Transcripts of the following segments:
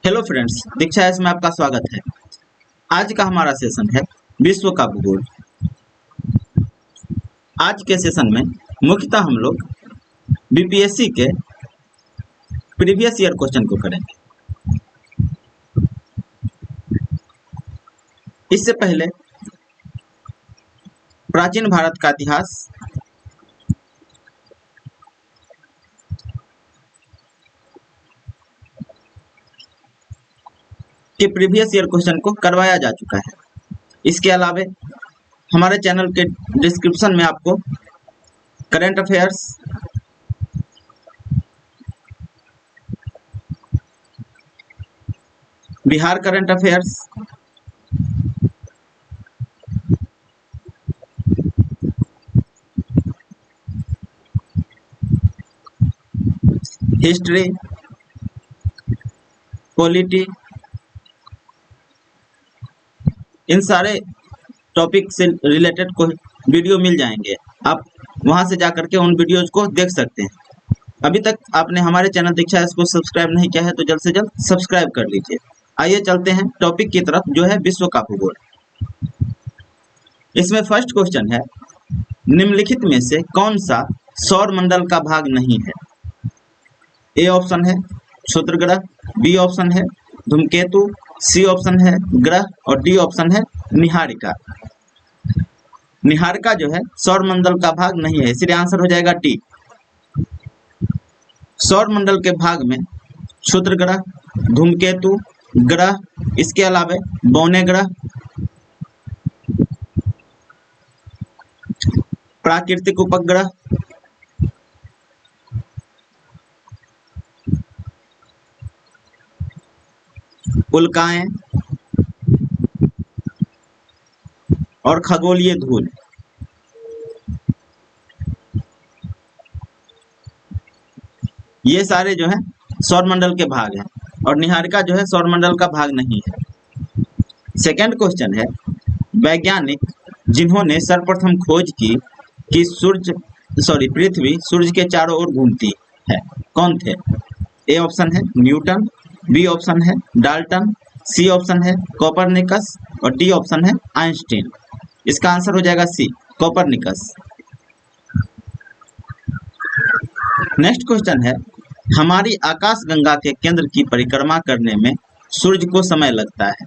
Hello friends, दीक्षा S में आपका स्वागत है। आज का हमारा सेशन है विश्व का भूगोल। आज के सेशन में मुख्यतः हम लोग बीपीएससी के प्रीवियस ईयर क्वेश्चन को करेंगे। इससे पहले प्राचीन भारत का इतिहास, के प्रीवियस ईयर क्वेश्चन को करवाया जा चुका है। इसके अलावा हमारे चैनल के डिस्क्रिप्शन में आपको current affairs, Bihar current affairs, history, polity, इन सारे टॉपिक से रिलेटेड कोई वीडियो मिल जाएंगे। आप वहां से जाकर के उन वीडियोज को देख सकते हैं। अभी तक आपने हमारे चैनल दीक्षा इसको सब्सक्राइब नहीं किया है तो जल्द से जल्द सब्सक्राइब कर लीजिए। आइए चलते हैं टॉपिक की तरफ, जो है विश्व का भूगोल। इसमें फर्स्ट क्वेश्चन है, निम्नलिखित में से कौन सा सौर मंडल का भाग नहीं है? ए ऑप्शन है क्षुद्र ग्रह, बी ऑप्शन है धूमकेतु, सी ऑप्शन है ग्रह और डी ऑप्शन है निहारिका। निहारिका जो है सौर मंडल का भाग नहीं है, इसलिए आंसर हो जाएगा डी। सौर मंडल के भाग में क्षुद्र ग्रह, धूमकेतु ग्रह, इसके अलावा बौने ग्रह, प्राकृतिक उपग्रह, उल्काएं और खगोलीय धूल, ये सारे जो है सौरमंडल के भाग हैं और निहारिका जो है सौरमंडल का भाग नहीं है। सेकंड क्वेश्चन है, वैज्ञानिक जिन्होंने सर्वप्रथम खोज की कि पृथ्वी सूर्य के चारों ओर घूमती है, कौन थे? ए ऑप्शन है न्यूटन, बी ऑप्शन है डाल्टन, सी ऑप्शन है कोपरनिकस और डी ऑप्शन है आइंस्टीन। इसका आंसर हो जाएगा सी, कोपरनिकस। नेक्स्ट क्वेश्चन है, हमारी आकाशगंगा के केंद्र की परिक्रमा करने में सूर्य को समय लगता है।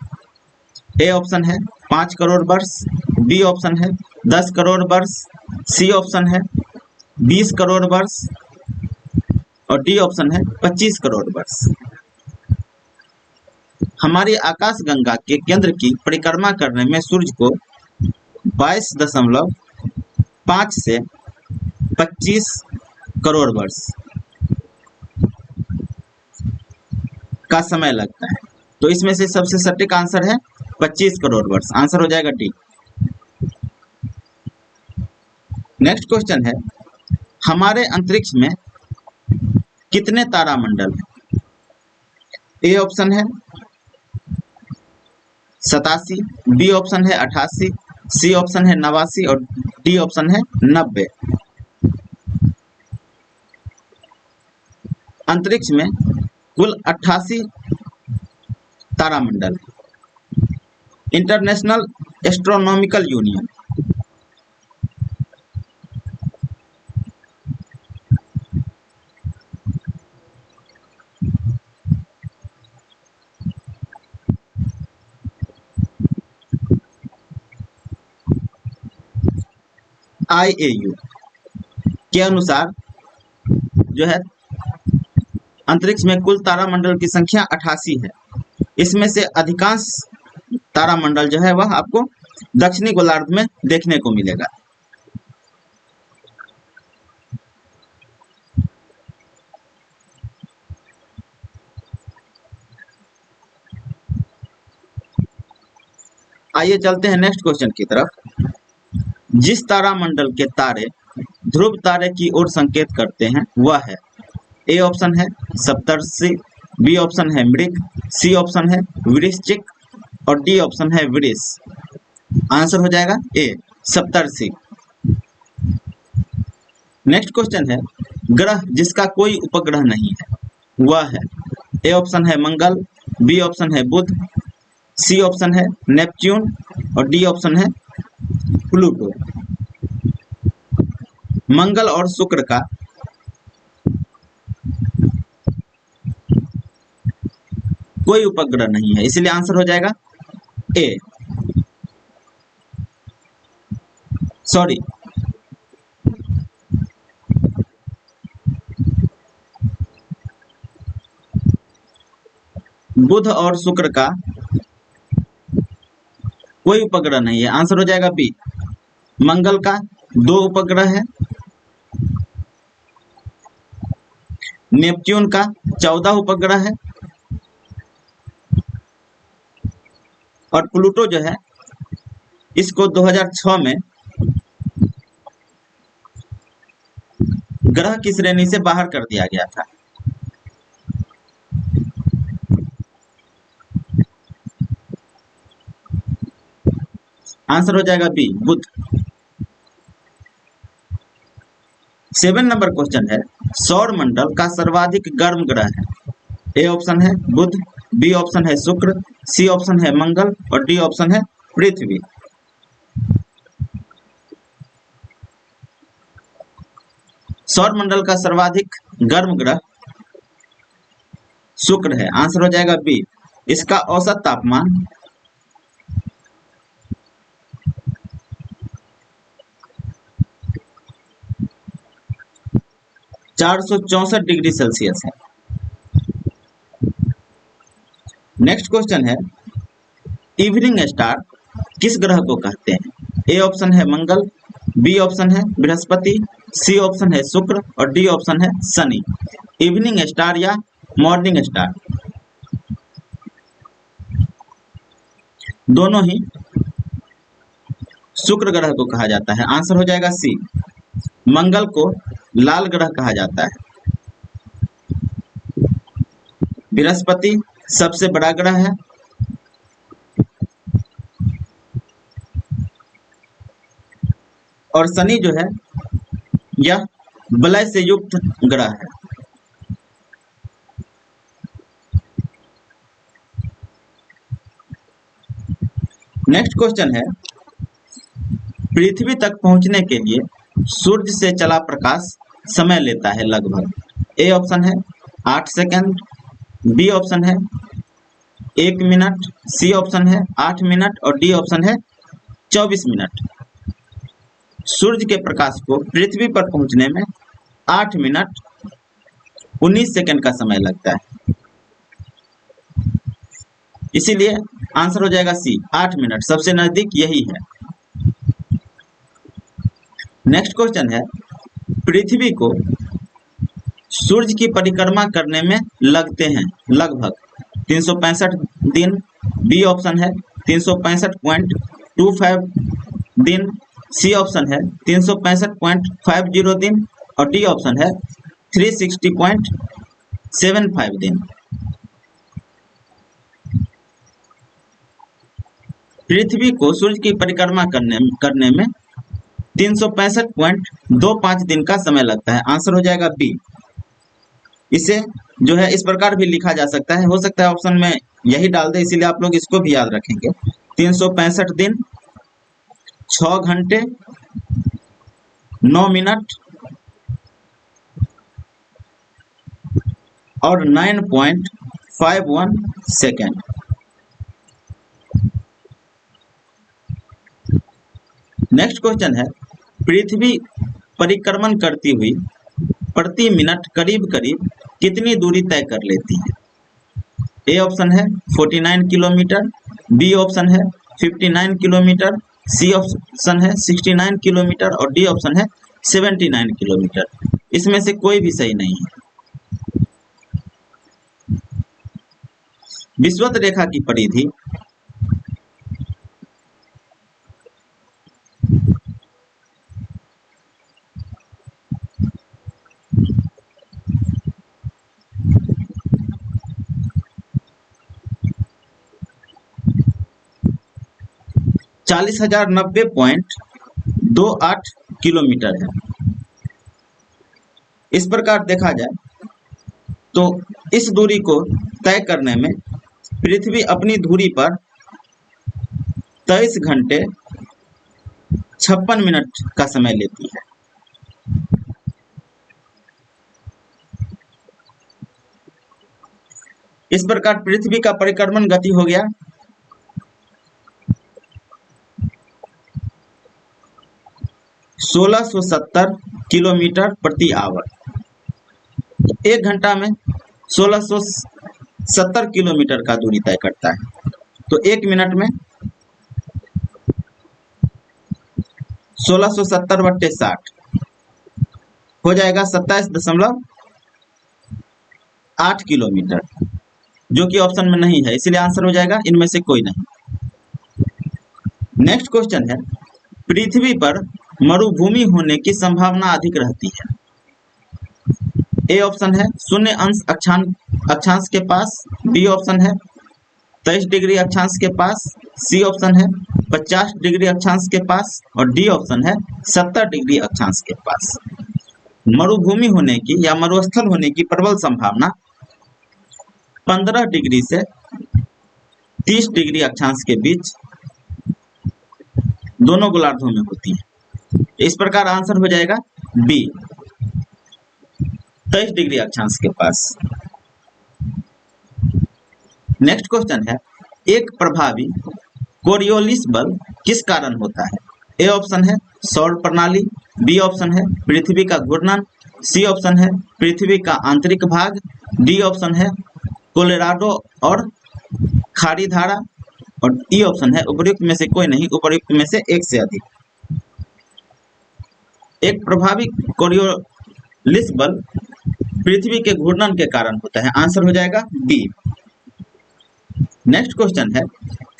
ए ऑप्शन है 5 करोड़ वर्ष, बी ऑप्शन है 10 करोड़ वर्ष, सी ऑप्शन है 20 करोड़ वर्ष और डी ऑप्शन है 25 करोड़ वर्ष। हमारी आकाशगंगा के केंद्र की परिक्रमा करने में सूर्य को 22.5 से 25 करोड़ वर्ष का समय लगता है, तो इसमें से सबसे सटीक आंसर है 25 करोड़ वर्ष। आंसर हो जाएगा डी। नेक्स्ट क्वेश्चन है, हमारे अंतरिक्ष में कितने तारामंडल हैं? ए ऑप्शन है 87, बी ऑप्शन है 88, सी ऑप्शन है 89 और डी ऑप्शन है 90। अंतरिक्ष में कुल 88 तारामंडल है। इंटरनेशनल एस्ट्रोनॉमिकल यूनियन IAU के अनुसार जो है अंतरिक्ष में कुल तारामंडल की संख्या 88 है। इसमें से अधिकांश तारामंडल जो है वह आपको दक्षिणी गोलार्ध में देखने को मिलेगा। आइए चलते हैं नेक्स्ट क्वेश्चन की तरफ। जिस तारामंडल के तारे ध्रुव तारे की ओर संकेत करते हैं वह है? ए ऑप्शन है सप्तर्षि, बी ऑप्शन है मृग, सी ऑप्शन है वृश्चिक और डी ऑप्शन है वृष। आंसर हो जाएगा ए, सप्तर्षि। नेक्स्ट क्वेश्चन है, ग्रह जिसका कोई उपग्रह नहीं है वह है? ए ऑप्शन है मंगल, बी ऑप्शन है बुध, सी ऑप्शन है नेपच्यून और डी ऑप्शन है प्लूटो। मंगल और शुक्र का कोई उपग्रह नहीं है, इसलिए आंसर हो जाएगा ए। सॉरी, बुध और शुक्र का कोई उपग्रह नहीं है, आंसर हो जाएगा बी। मंगल का 2 उपग्रह है, नेपच्यून का 14 उपग्रह है और प्लूटो जो है इसको 2006 में ग्रह की श्रेणी से बाहर कर दिया गया था। आंसर हो जाएगा बी बुध। 7 नंबर क्वेश्चन है, सौर मंडल का सर्वाधिक गर्म ग्रह है। ए ऑप्शन है बुध, बी ऑप्शन है शुक्र, सी ऑप्शन है मंगल और डी ऑप्शन है पृथ्वी। सौर मंडल का सर्वाधिक गर्म ग्रह शुक्र है, आंसर हो जाएगा बी। इसका औसत तापमान 464 डिग्री सेल्सियस है। नेक्स्ट क्वेश्चन है, इवनिंग स्टार किस ग्रह को कहते हैं। ए ऑप्शन है मंगल, बी ऑप्शन है बृहस्पति, सी ऑप्शन है शुक्र और डी ऑप्शन है शनि। इवनिंग स्टार या मॉर्निंग स्टार दोनों ही शुक्र ग्रह को कहा जाता है, आंसर हो जाएगा सी। मंगल को लाल ग्रह कहा जाता है। बृहस्पति सबसे बड़ा ग्रह है और शनि जो है यह वलय से युक्त ग्रह है। नेक्स्ट क्वेश्चन है, पृथ्वी तक पहुंचने के लिए सूर्य से चला प्रकाश समय लेता है लगभग। ए ऑप्शन है 8 सेकंड, बी ऑप्शन है 1 मिनट, सी ऑप्शन है 8 मिनट और डी ऑप्शन है 24 मिनट। सूर्य के प्रकाश को पृथ्वी पर पहुंचने में 8 मिनट 19 सेकंड का समय लगता है, इसीलिए आंसर हो जाएगा सी 8 मिनट, सबसे नजदीक यही है। नेक्स्ट क्वेश्चन है, पृथ्वी को सूर्य की परिक्रमा करने में लगते हैं लगभग 365 दिन, बी ऑप्शन है 365.25 दिन, सी ऑप्शन है 365.50 दिन और डी ऑप्शन है 360.75 दिन। पृथ्वी को सूर्य की परिक्रमा करने में 365.25 दिन का समय लगता है, आंसर हो जाएगा बी। इसे जो है इस प्रकार भी लिखा जा सकता है, हो सकता है ऑप्शन में यही डाल दे, इसीलिए आप लोग इसको भी याद रखेंगे। 365 दिन 6 घंटे 9 मिनट और 9.51 सेकेंड। नेक्स्ट क्वेश्चन है, पृथ्वी परिक्रमण करती हुई प्रति मिनट करीब करीब कितनी दूरी तय कर लेती है। ए ऑप्शन है 49 किलोमीटर, बी ऑप्शन है 59 किलोमीटर, सी ऑप्शन है 69 किलोमीटर और डी ऑप्शन है 79 किलोमीटर। इसमें से कोई भी सही नहीं है। विषुवत रेखा की परिधि 40,090.28 किलोमीटर है। इस प्रकार देखा जाए तो इस दूरी को तय करने में पृथ्वी अपनी धुरी पर 23 घंटे 56 मिनट का समय लेती है। इस प्रकार पृथ्वी का परिक्रमण गति हो गया 1670 किलोमीटर प्रति आवर। एक घंटा में 1670 किलोमीटर का दूरी तय करता है, तो एक मिनट में 1670 बट्टे 60 हो जाएगा 27.8 किलोमीटर, जो कि ऑप्शन में नहीं है, इसलिए आंसर हो जाएगा इनमें से कोई नहीं। नेक्स्ट क्वेश्चन है, पृथ्वी पर मरुभूमि होने की संभावना अधिक रहती है। ए ऑप्शन है 0 अंश अक्षांश के पास, बी ऑप्शन है 23 डिग्री अक्षांश के पास, सी ऑप्शन है 50 डिग्री अक्षांश के पास और डी ऑप्शन है 70 डिग्री अक्षांश के पास। मरुभूमि होने की या मरुस्थल होने की प्रबल संभावना 15 डिग्री से 30 डिग्री अक्षांश के बीच दोनों गोलार्धों में होती है। इस प्रकार आंसर हो जाएगा बी 23 डिग्री अक्षांश के पास। नेक्स्ट क्वेश्चन है, एक प्रभावी कोरियोलिस बल किस कारण होता है। ए ऑप्शन है सौर प्रणाली, बी ऑप्शन है पृथ्वी का घूर्णन, सी ऑप्शन है पृथ्वी का आंतरिक भाग, डी ऑप्शन है कोलोराडो और खाड़ी धारा और ई ऑप्शन है उपयुक्त में से कोई नहीं, उपयुक्त में से एक से अधिक। एक प्रभावी कोरियोलिस बल पृथ्वी के घूर्णन के कारण होता है, आंसर हो जाएगा बी। नेक्स्ट क्वेश्चन है,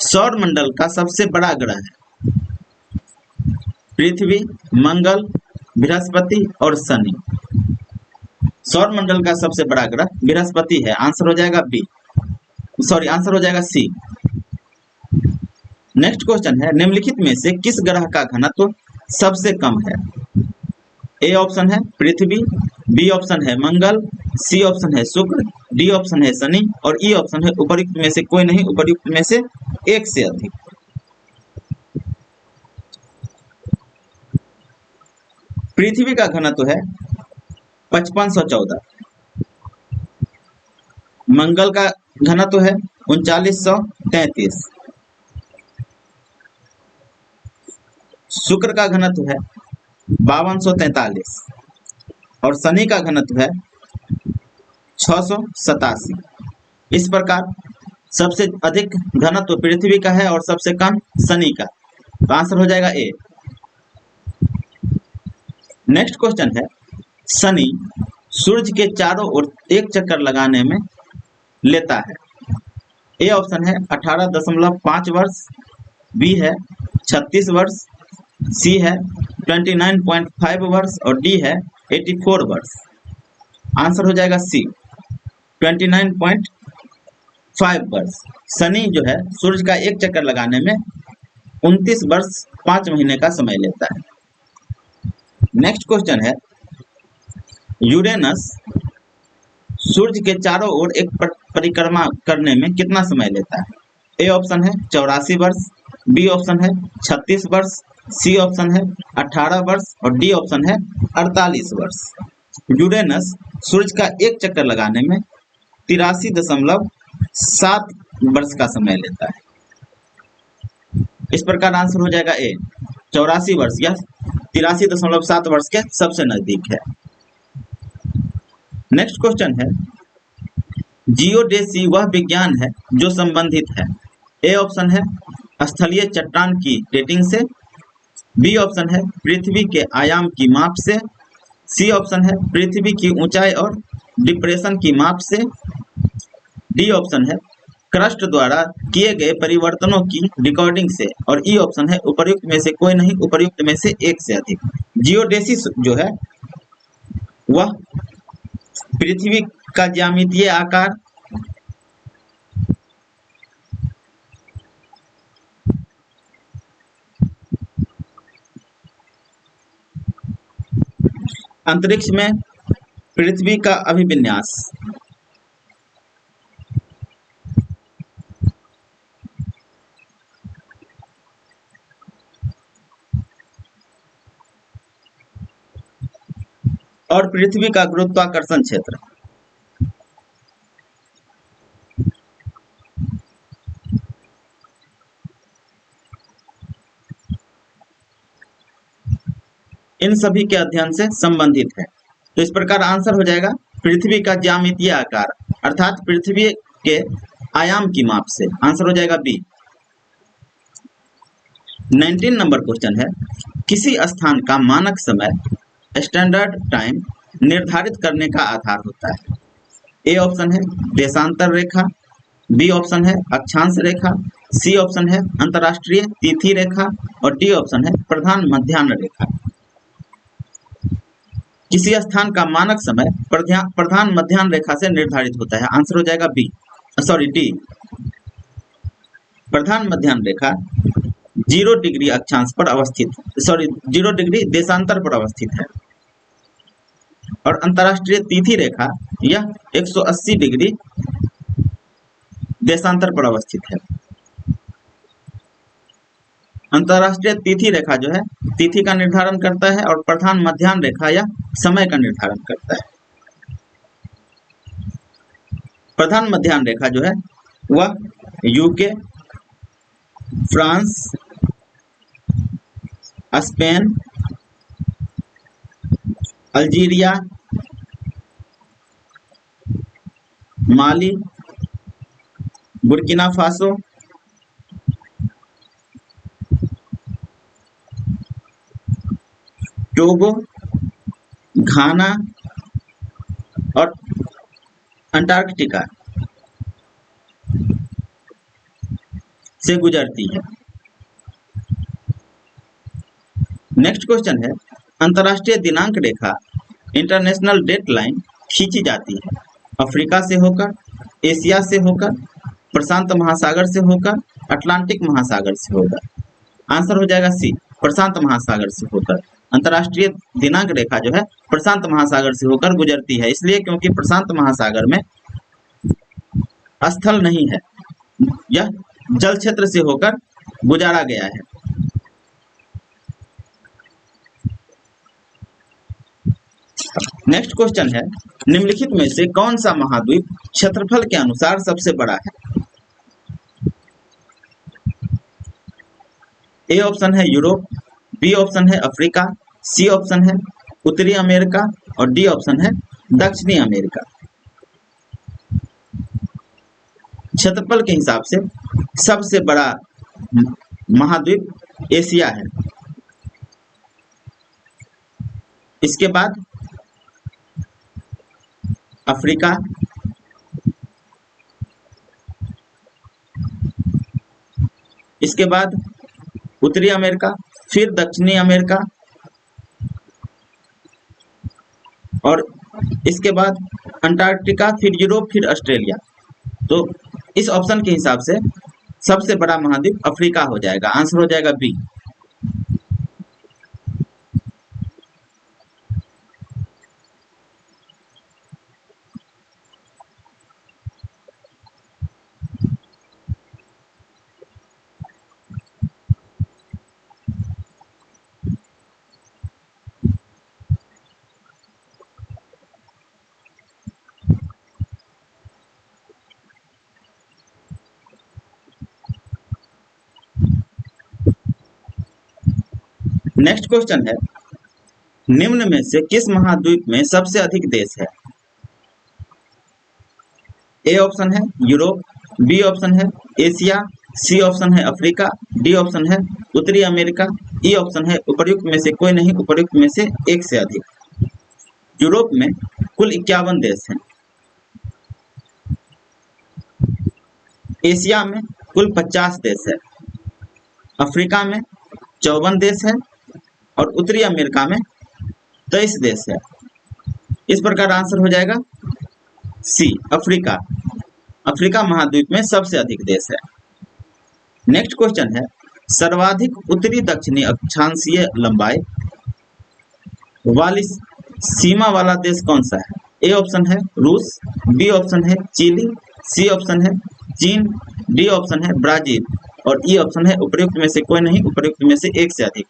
सौर मंडल का सबसे बड़ा ग्रह है। पृथ्वी, मंगल, बृहस्पति और शनि। सौर मंडल का सबसे बड़ा ग्रह बृहस्पति है, आंसर हो जाएगा बी, सॉरी आंसर हो जाएगा सी। नेक्स्ट क्वेश्चन है, निम्नलिखित में से किस ग्रह का घनत्व सबसे कम है। ए ऑप्शन है पृथ्वी, बी ऑप्शन है मंगल, सी ऑप्शन है शुक्र, डी ऑप्शन है शनि और ई ऑप्शन है उपयुक्त में से कोई नहीं, उपयुक्त में से एक से अधिक। पृथ्वी का घनत्व है 5514, मंगल का घनत्व है 3933, शुक्र का घनत्व है 5243 और शनि का घनत्व है 687। इस प्रकार सबसे अधिक घनत्व पृथ्वी का है और सबसे कम शनि का, तो आंसर हो जाएगा ए। नेक्स्ट क्वेश्चन है, शनि सूर्य के चारों ओर एक चक्कर लगाने में लेता है। ए ऑप्शन है 18.5 वर्ष, बी है 36 वर्ष, सी है 29.5 वर्ष और डी है 84 वर्ष। आंसर हो जाएगा सी 29.5 वर्ष। शनि जो है सूर्य का एक चक्कर लगाने में 29 वर्ष 5 महीने का समय लेता है। नेक्स्ट क्वेश्चन है, यूरेनस सूर्य के चारों ओर एक परिक्रमा करने में कितना समय लेता है। ए ऑप्शन है 84 वर्ष, बी ऑप्शन है 36 वर्ष, सी ऑप्शन है 18 वर्ष और डी ऑप्शन है 48 वर्ष। यूरेनस सूर्य का एक चक्कर लगाने में 83.7 वर्ष का समय लेता है। इस प्रकार आंसर हो जाएगा ए 84 वर्ष या 83.7 वर्ष के सबसे नजदीक है। नेक्स्ट क्वेश्चन है, जियोडेसी वह विज्ञान है जो संबंधित है। ए ऑप्शन है स्थलीय चट्टान की डेटिंग से, बी ऑप्शन है पृथ्वी के आयाम की माप से, सी ऑप्शन है पृथ्वी की ऊंचाई और डिप्रेशन की माप से, डी ऑप्शन है क्रस्ट द्वारा किए गए परिवर्तनों की रिकॉर्डिंग से और ई ऑप्शन है उपयुक्त में से कोई नहीं, उपयुक्त में से एक से अधिक। जियोडेसिस जो है वह पृथ्वी का ज्यामितीय आकार, अंतरिक्ष में पृथ्वी का अभिविन्यास, और पृथ्वी का गुरुत्वाकर्षण क्षेत्र। इन सभी के अध्ययन से संबंधित है। तो इस प्रकार आंसर हो जाएगा पृथ्वी का ज्यामितीय आकार, अर्थात पृथ्वी के आयाम की माप से। आंसर हो जाएगा बी। 19 नंबर क्वेश्चन है, किसी स्थान का मानक समय स्टैंडर्ड टाइम निर्धारित करने का आधार होता है। ए ऑप्शन है देशांतर रेखा, बी ऑप्शन है अक्षांश रेखा, सी ऑप्शन है अंतर्राष्ट्रीय तिथि रेखा और डी ऑप्शन है प्रधान मध्याह्न रेखा। किसी स्थान का मानक समय प्रधान मध्याह्न रेखा से निर्धारित होता है। आंसर हो जाएगा डी। प्रधान मध्याह्न रेखा 0 डिग्री अक्षांश पर अवस्थित 0 डिग्री देशांतर पर अवस्थित है और अंतर्राष्ट्रीय तिथि रेखा यह 180 डिग्री देशांतर पर अवस्थित है। अंतर्राष्ट्रीय तिथि रेखा जो है तिथि का निर्धारण करता है और प्रधान मध्याह्न रेखा या समय का निर्धारण करता है। प्रधान मध्याह्न रेखा जो है वह यूके, फ्रांस, स्पेन, अल्जीरिया, माली, बुर्किना फासो, टोगो, घाना और अंटार्कटिका से गुजरती है। नेक्स्ट क्वेश्चन है, अंतर्राष्ट्रीय दिनांक रेखा इंटरनेशनल डेट लाइन खींची जाती है अफ्रीका से होकर, एशिया से होकर, प्रशांत महासागर से होकर, अटलांटिक महासागर से होकर। आंसर हो जाएगा सी, प्रशांत महासागर से होकर। अंतर्राष्ट्रीय दिनांक रेखा जो है प्रशांत महासागर से होकर गुजरती है, इसलिए क्योंकि प्रशांत महासागर में स्थल नहीं है, यह जल क्षेत्र से होकर गुजारा गया है। नेक्स्ट क्वेश्चन है, निम्नलिखित में से कौन सा महाद्वीप क्षेत्रफल के अनुसार सबसे बड़ा है। ए ऑप्शन है यूरोप, बी ऑप्शन है अफ्रीका, सी ऑप्शन है उत्तरी अमेरिका और डी ऑप्शन है दक्षिणी अमेरिका। क्षेत्रफल के हिसाब से सबसे बड़ा महाद्वीप एशिया है, इसके बाद अफ्रीका, इसके बाद उत्तरी अमेरिका, फिर दक्षिणी अमेरिका और इसके बाद अंटार्कटिका, फिर यूरोप, फिर ऑस्ट्रेलिया। तो इस ऑप्शन के हिसाब से सबसे बड़ा महाद्वीप अफ्रीका हो जाएगा। आंसर हो जाएगा बी। नेक्स्ट क्वेश्चन है, निम्न में से किस महाद्वीप में सबसे अधिक देश है। ए ऑप्शन है यूरोप, बी ऑप्शन है एशिया, सी ऑप्शन है अफ्रीका, डी ऑप्शन है उत्तरी अमेरिका, ई ऑप्शन है उपर्युक्त में से कोई नहीं, उपर्युक्त में से एक से अधिक। यूरोप में कुल 51 देश हैं, एशिया में कुल 50 देश है, अफ्रीका में 54 देश है और उत्तरी अमेरिका में 23 देश है। इस प्रकार आंसर हो जाएगा सी, अफ्रीका। अफ्रीका महाद्वीप में सबसे अधिक देश है। नेक्स्ट क्वेश्चन है, सर्वाधिक उत्तरी दक्षिणी अक्षांशीय लंबाई वाली सीमा वाला देश कौन सा है। ए ऑप्शन है रूस, बी ऑप्शन है चिली, सी ऑप्शन है चीन, डी ऑप्शन है ब्राजील और ई ऑप्शन है उपर्युक्त में से कोई नहीं, उपर्युक्त में से एक से अधिक।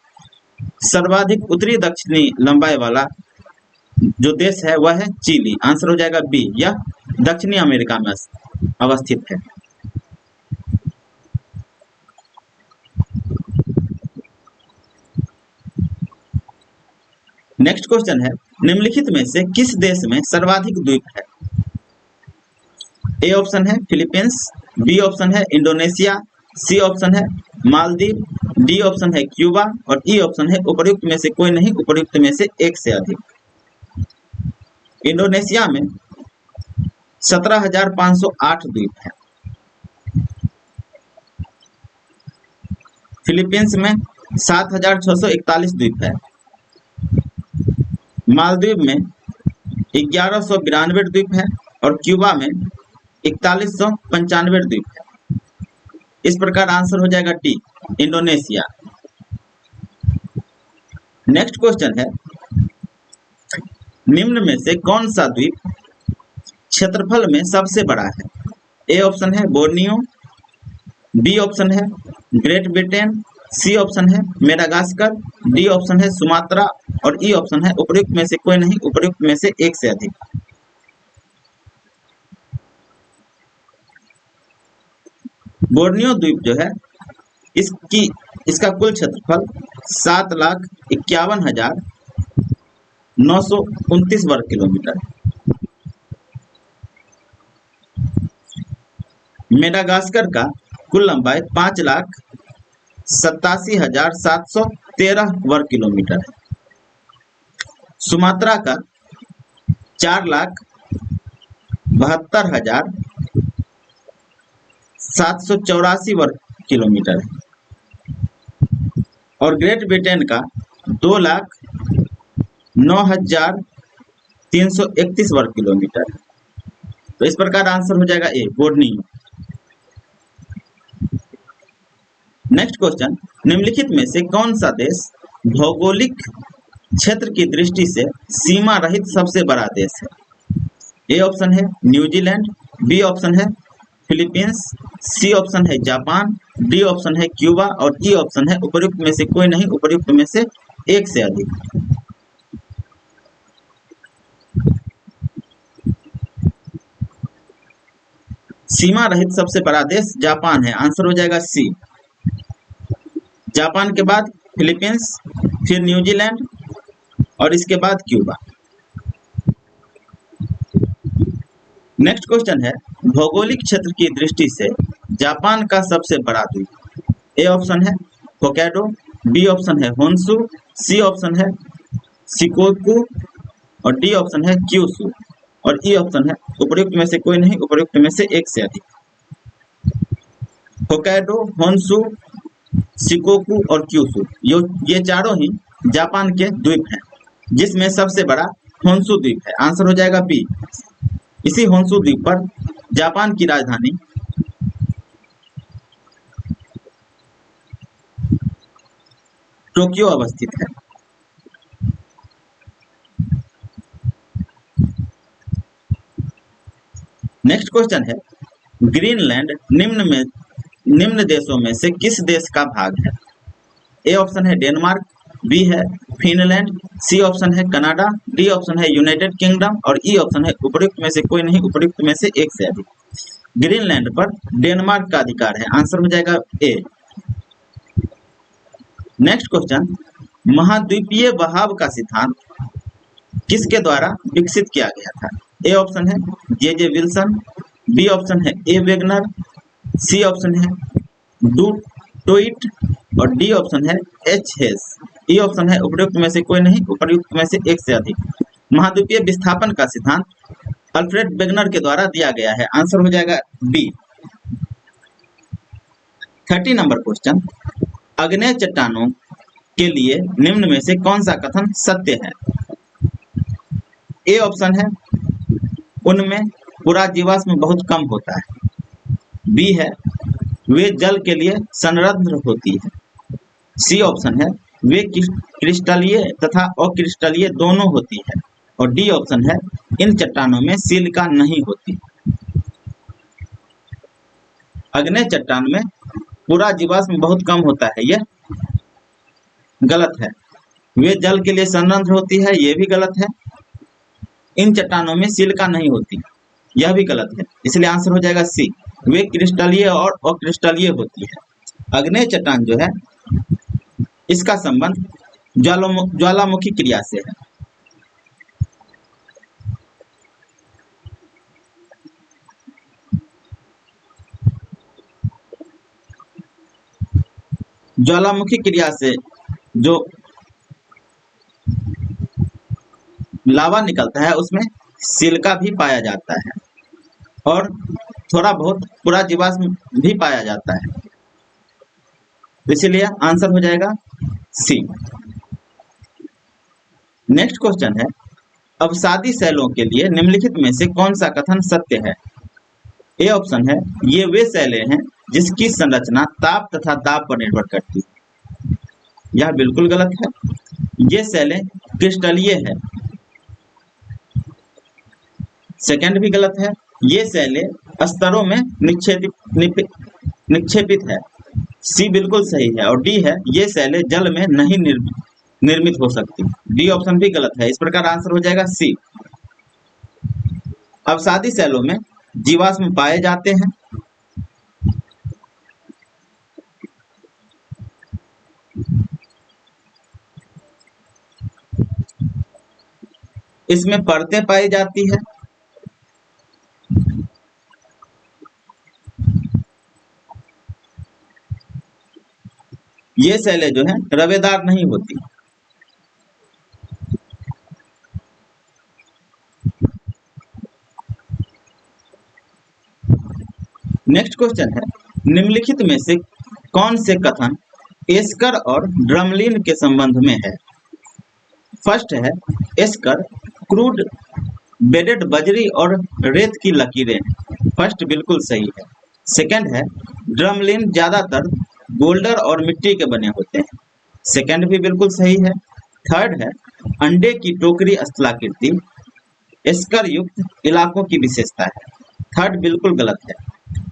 सर्वाधिक उत्तरी दक्षिणी लंबाई वाला जो देश है वह है चिली। आंसर हो जाएगा बी, यह दक्षिणी अमेरिका में अवस्थित है। नेक्स्ट क्वेश्चन है, निम्नलिखित में से किस देश में सर्वाधिक द्वीप है? ए ऑप्शन है फिलीपींस, बी ऑप्शन है इंडोनेशिया, सी ऑप्शन है मालदीव, डी ऑप्शन है क्यूबा और ई ऑप्शन है उपयुक्त में से कोई नहीं, उपयुक्त में से एक से अधिक। इंडोनेशिया में 17,508 द्वीप है, फिलीपींस में 7,641 द्वीप है, मालदीव में 1192 द्वीप है और क्यूबा में 4195 द्वीप है। इस प्रकार आंसर हो जाएगा डी, इंडोनेशिया। नेक्स्ट क्वेश्चन है, निम्न में से कौन सा द्वीप क्षेत्रफल में सबसे बड़ा है? ए ऑप्शन है बोर्नियो, बी ऑप्शन है ग्रेट ब्रिटेन, सी ऑप्शन है मेडागास्कर, डी ऑप्शन है सुमात्रा और ई ऑप्शन है उपयुक्त में से कोई नहीं, उपयुक्त में से एक से अधिक। बोर्नियो द्वीप जो है इसका कुल क्षेत्रफल 7,51,929 वर्ग किलोमीटर है। मेडागास्कर का कुल लंबाई 5,87,713 वर्ग किलोमीटर है। सुमात्रा का 4,72,784 वर्ग किलोमीटर है और ग्रेट ब्रिटेन का 2,09,331 वर्ग किलोमीटर है। तो इस प्रकार आंसर हो जाएगा ए, बोर्नियो। नेक्स्ट क्वेश्चन, निम्नलिखित में से कौन सा देश भौगोलिक क्षेत्र की दृष्टि से सीमा रहित सबसे बड़ा देश है? ए ऑप्शन है न्यूजीलैंड, बी ऑप्शन है फिलीपींस, सी ऑप्शन है जापान, डी ऑप्शन है क्यूबा और ई ऑप्शन है उपयुक्त में से कोई नहीं, उपयुक्त में से एक से अधिक। सीमा रहित सबसे बड़ा देश जापान है। आंसर हो जाएगा सी। जापान के बाद फिलीपींस, फिर न्यूजीलैंड और इसके बाद क्यूबा। नेक्स्ट क्वेश्चन है, भौगोलिक क्षेत्र की दृष्टि से जापान का सबसे बड़ा द्वीप। ए ऑप्शन है होक्काइडो, बी ऑप्शन है होन्शु, सी ऑप्शन है शिकोकू और डी ऑप्शन है क्यूशू और ई ऑप्शन है उपयुक्त में से कोई नहीं, उपयुक्त में से एक से अधिक। होक्काइडो, होन्शु, शिकोकू और क्यूशू ये चारों ही जापान के द्वीप हैं, जिसमें सबसे बड़ा होन्शु द्वीप है। आंसर हो जाएगा बी। इसी होन्शु द्वीप पर जापान की राजधानी टोक्यो अवस्थित है। नेक्स्ट क्वेश्चन है, ग्रीनलैंड निम्न देशों में से किस देश का भाग है? ए ऑप्शन है डेनमार्क, बी है फिनलैंड, सी ऑप्शन है कनाडा, डी ऑप्शन है यूनाइटेड किंगडम और ई ऑप्शन है उपयुक्त में से कोई नहीं, उपयुक्त में से एक से अधिक। ग्रीनलैंड पर डेनमार्क का अधिकार है। आंसर हो जाएगा ए। नेक्स्ट क्वेश्चन, महाद्वीपीय बहाव का सिद्धांत किसके द्वारा विकसित किया गया था? ए ऑप्शन है जे विल्सन, बी ऑप्शन है ए वेगनर, सी ऑप्शन है डू टोइट और डी ऑप्शन है एच हेस। ई ऑप्शन है उपयुक्त में से कोई नहीं, उपयुक्त में से एक से अधिक। महाद्वीपीय विस्थापन का सिद्धांत अल्फ्रेड वेगनर के द्वारा दिया गया है। आंसर हो जाएगा बी। 30 नंबर क्वेश्चन, अग्नेय चट्टानों के लिए निम्न में से कौन सा कथन सत्य है? ए ऑप्शन है उनमें पूरा जीवाश्म बहुत कम होता है, बी है वे जल के लिए संरद्ध होती है, सी ऑप्शन है वे क्रिस्टलीय तथा अक्रिस्टलीय दोनों होती है और डी ऑप्शन है इन चट्टानों में सिलिका नहीं होती। अग्नेय चट्टान में पूरा जीवाश्म बहुत कम होता है, यह गलत है। वे जल के लिए संरद्ध होती है, यह भी गलत है। इन चट्टानों में सिलिका नहीं होती, यह भी गलत है, इसलिए आंसर हो जाएगा सी। वे क्रिस्टलीय और अक्रिस्टलीय होती है। आग्नेय चट्टान जो है इसका संबंध ज्वालामुखी क्रिया से है। ज्वालामुखी क्रिया से जो लावा निकलता है उसमें सिलिका भी पाया जाता है और थोड़ा बहुत पूरा जीवाश्म भी पाया जाता है, इसीलिए आंसर हो जाएगा सी। नेक्स्ट क्वेश्चन है, अवसादी सेलों के लिए निम्नलिखित में से कौन सा कथन सत्य है? ए ऑप्शन है, ये वे सेलें हैं जिसकी संरचना ताप तथा दाब पर निर्भर करती है, यह बिल्कुल गलत है। ये सेलें क्रिस्टलीय है, सेकंड भी गलत है। ये सेलें स्तरों में निक्षेपित है, सी बिल्कुल सही है। और डी है, ये सेलें जल में नहीं निर्मित हो सकती, डी ऑप्शन भी गलत है। इस प्रकार आंसर हो जाएगा सी। अवसादी सेलों में जीवाश्म पाए जाते हैं। इसमें परतें पाई जाती है। ये सेलें जो है रवेदार नहीं होती। नेक्स्ट क्वेश्चन है, निम्नलिखित में से कौन से कथन एस्कर और ड्रमलिन के संबंध में है? फर्स्ट है, एस्कर क्रूड बेडेड बजरी और रेत की लकीरें हैं, फर्स्ट बिल्कुल सही है। सेकंड है, ड्रमलिन ज्यादातर बोल्डर और मिट्टी के बने होते हैं, सेकंड भी बिल्कुल सही है। थर्ड है, अंडे की टोकरी स्थलाकृति एस्कर युक्त इलाकों की विशेषता है, थर्ड बिल्कुल गलत है।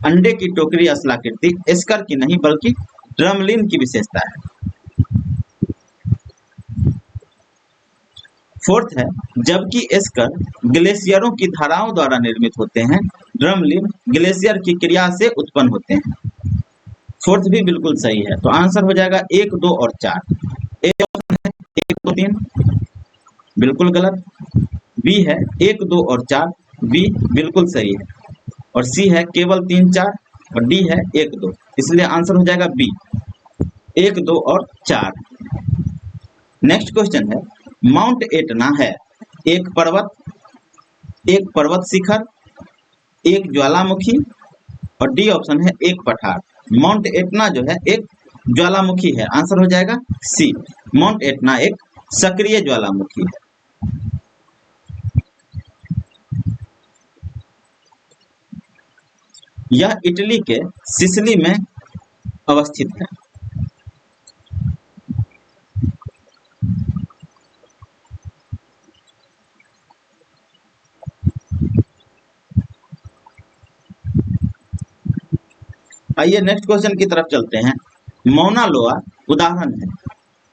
अंडे की टोकरी स्थलाकृति एस्कर की नहीं बल्कि ड्रमलिन की विशेषता है। फोर्थ है, जबकि एस्कर ग्लेशियरों की धाराओं द्वारा निर्मित होते हैं, ड्रमलिन ग्लेशियर की क्रिया से उत्पन्न होते हैं, फोर्थ भी बिल्कुल सही है। तो आंसर हो जाएगा 1, 2 और 4। ए ऑप्शन है 1, 2, 3 बिल्कुल गलत, बी है 1, 2 और 4 बी बिल्कुल सही है, और सी है केवल 3, 4 और डी है 1, 2, इसलिए आंसर हो जाएगा बी 1, 2 और 4। नेक्स्ट क्वेश्चन है, माउंट एटना है एक पर्वत शिखर, एक ज्वालामुखी और डी ऑप्शन है एक पठार। माउंट एटना जो है एक ज्वालामुखी है, आंसर हो जाएगा सी। माउंट एटना एक सक्रिय ज्वालामुखी है। यह इटली के सिसिली में अवस्थित है। आइए नेक्स्ट क्वेश्चन की तरफ चलते हैं। मौना लोआ उदाहरण है,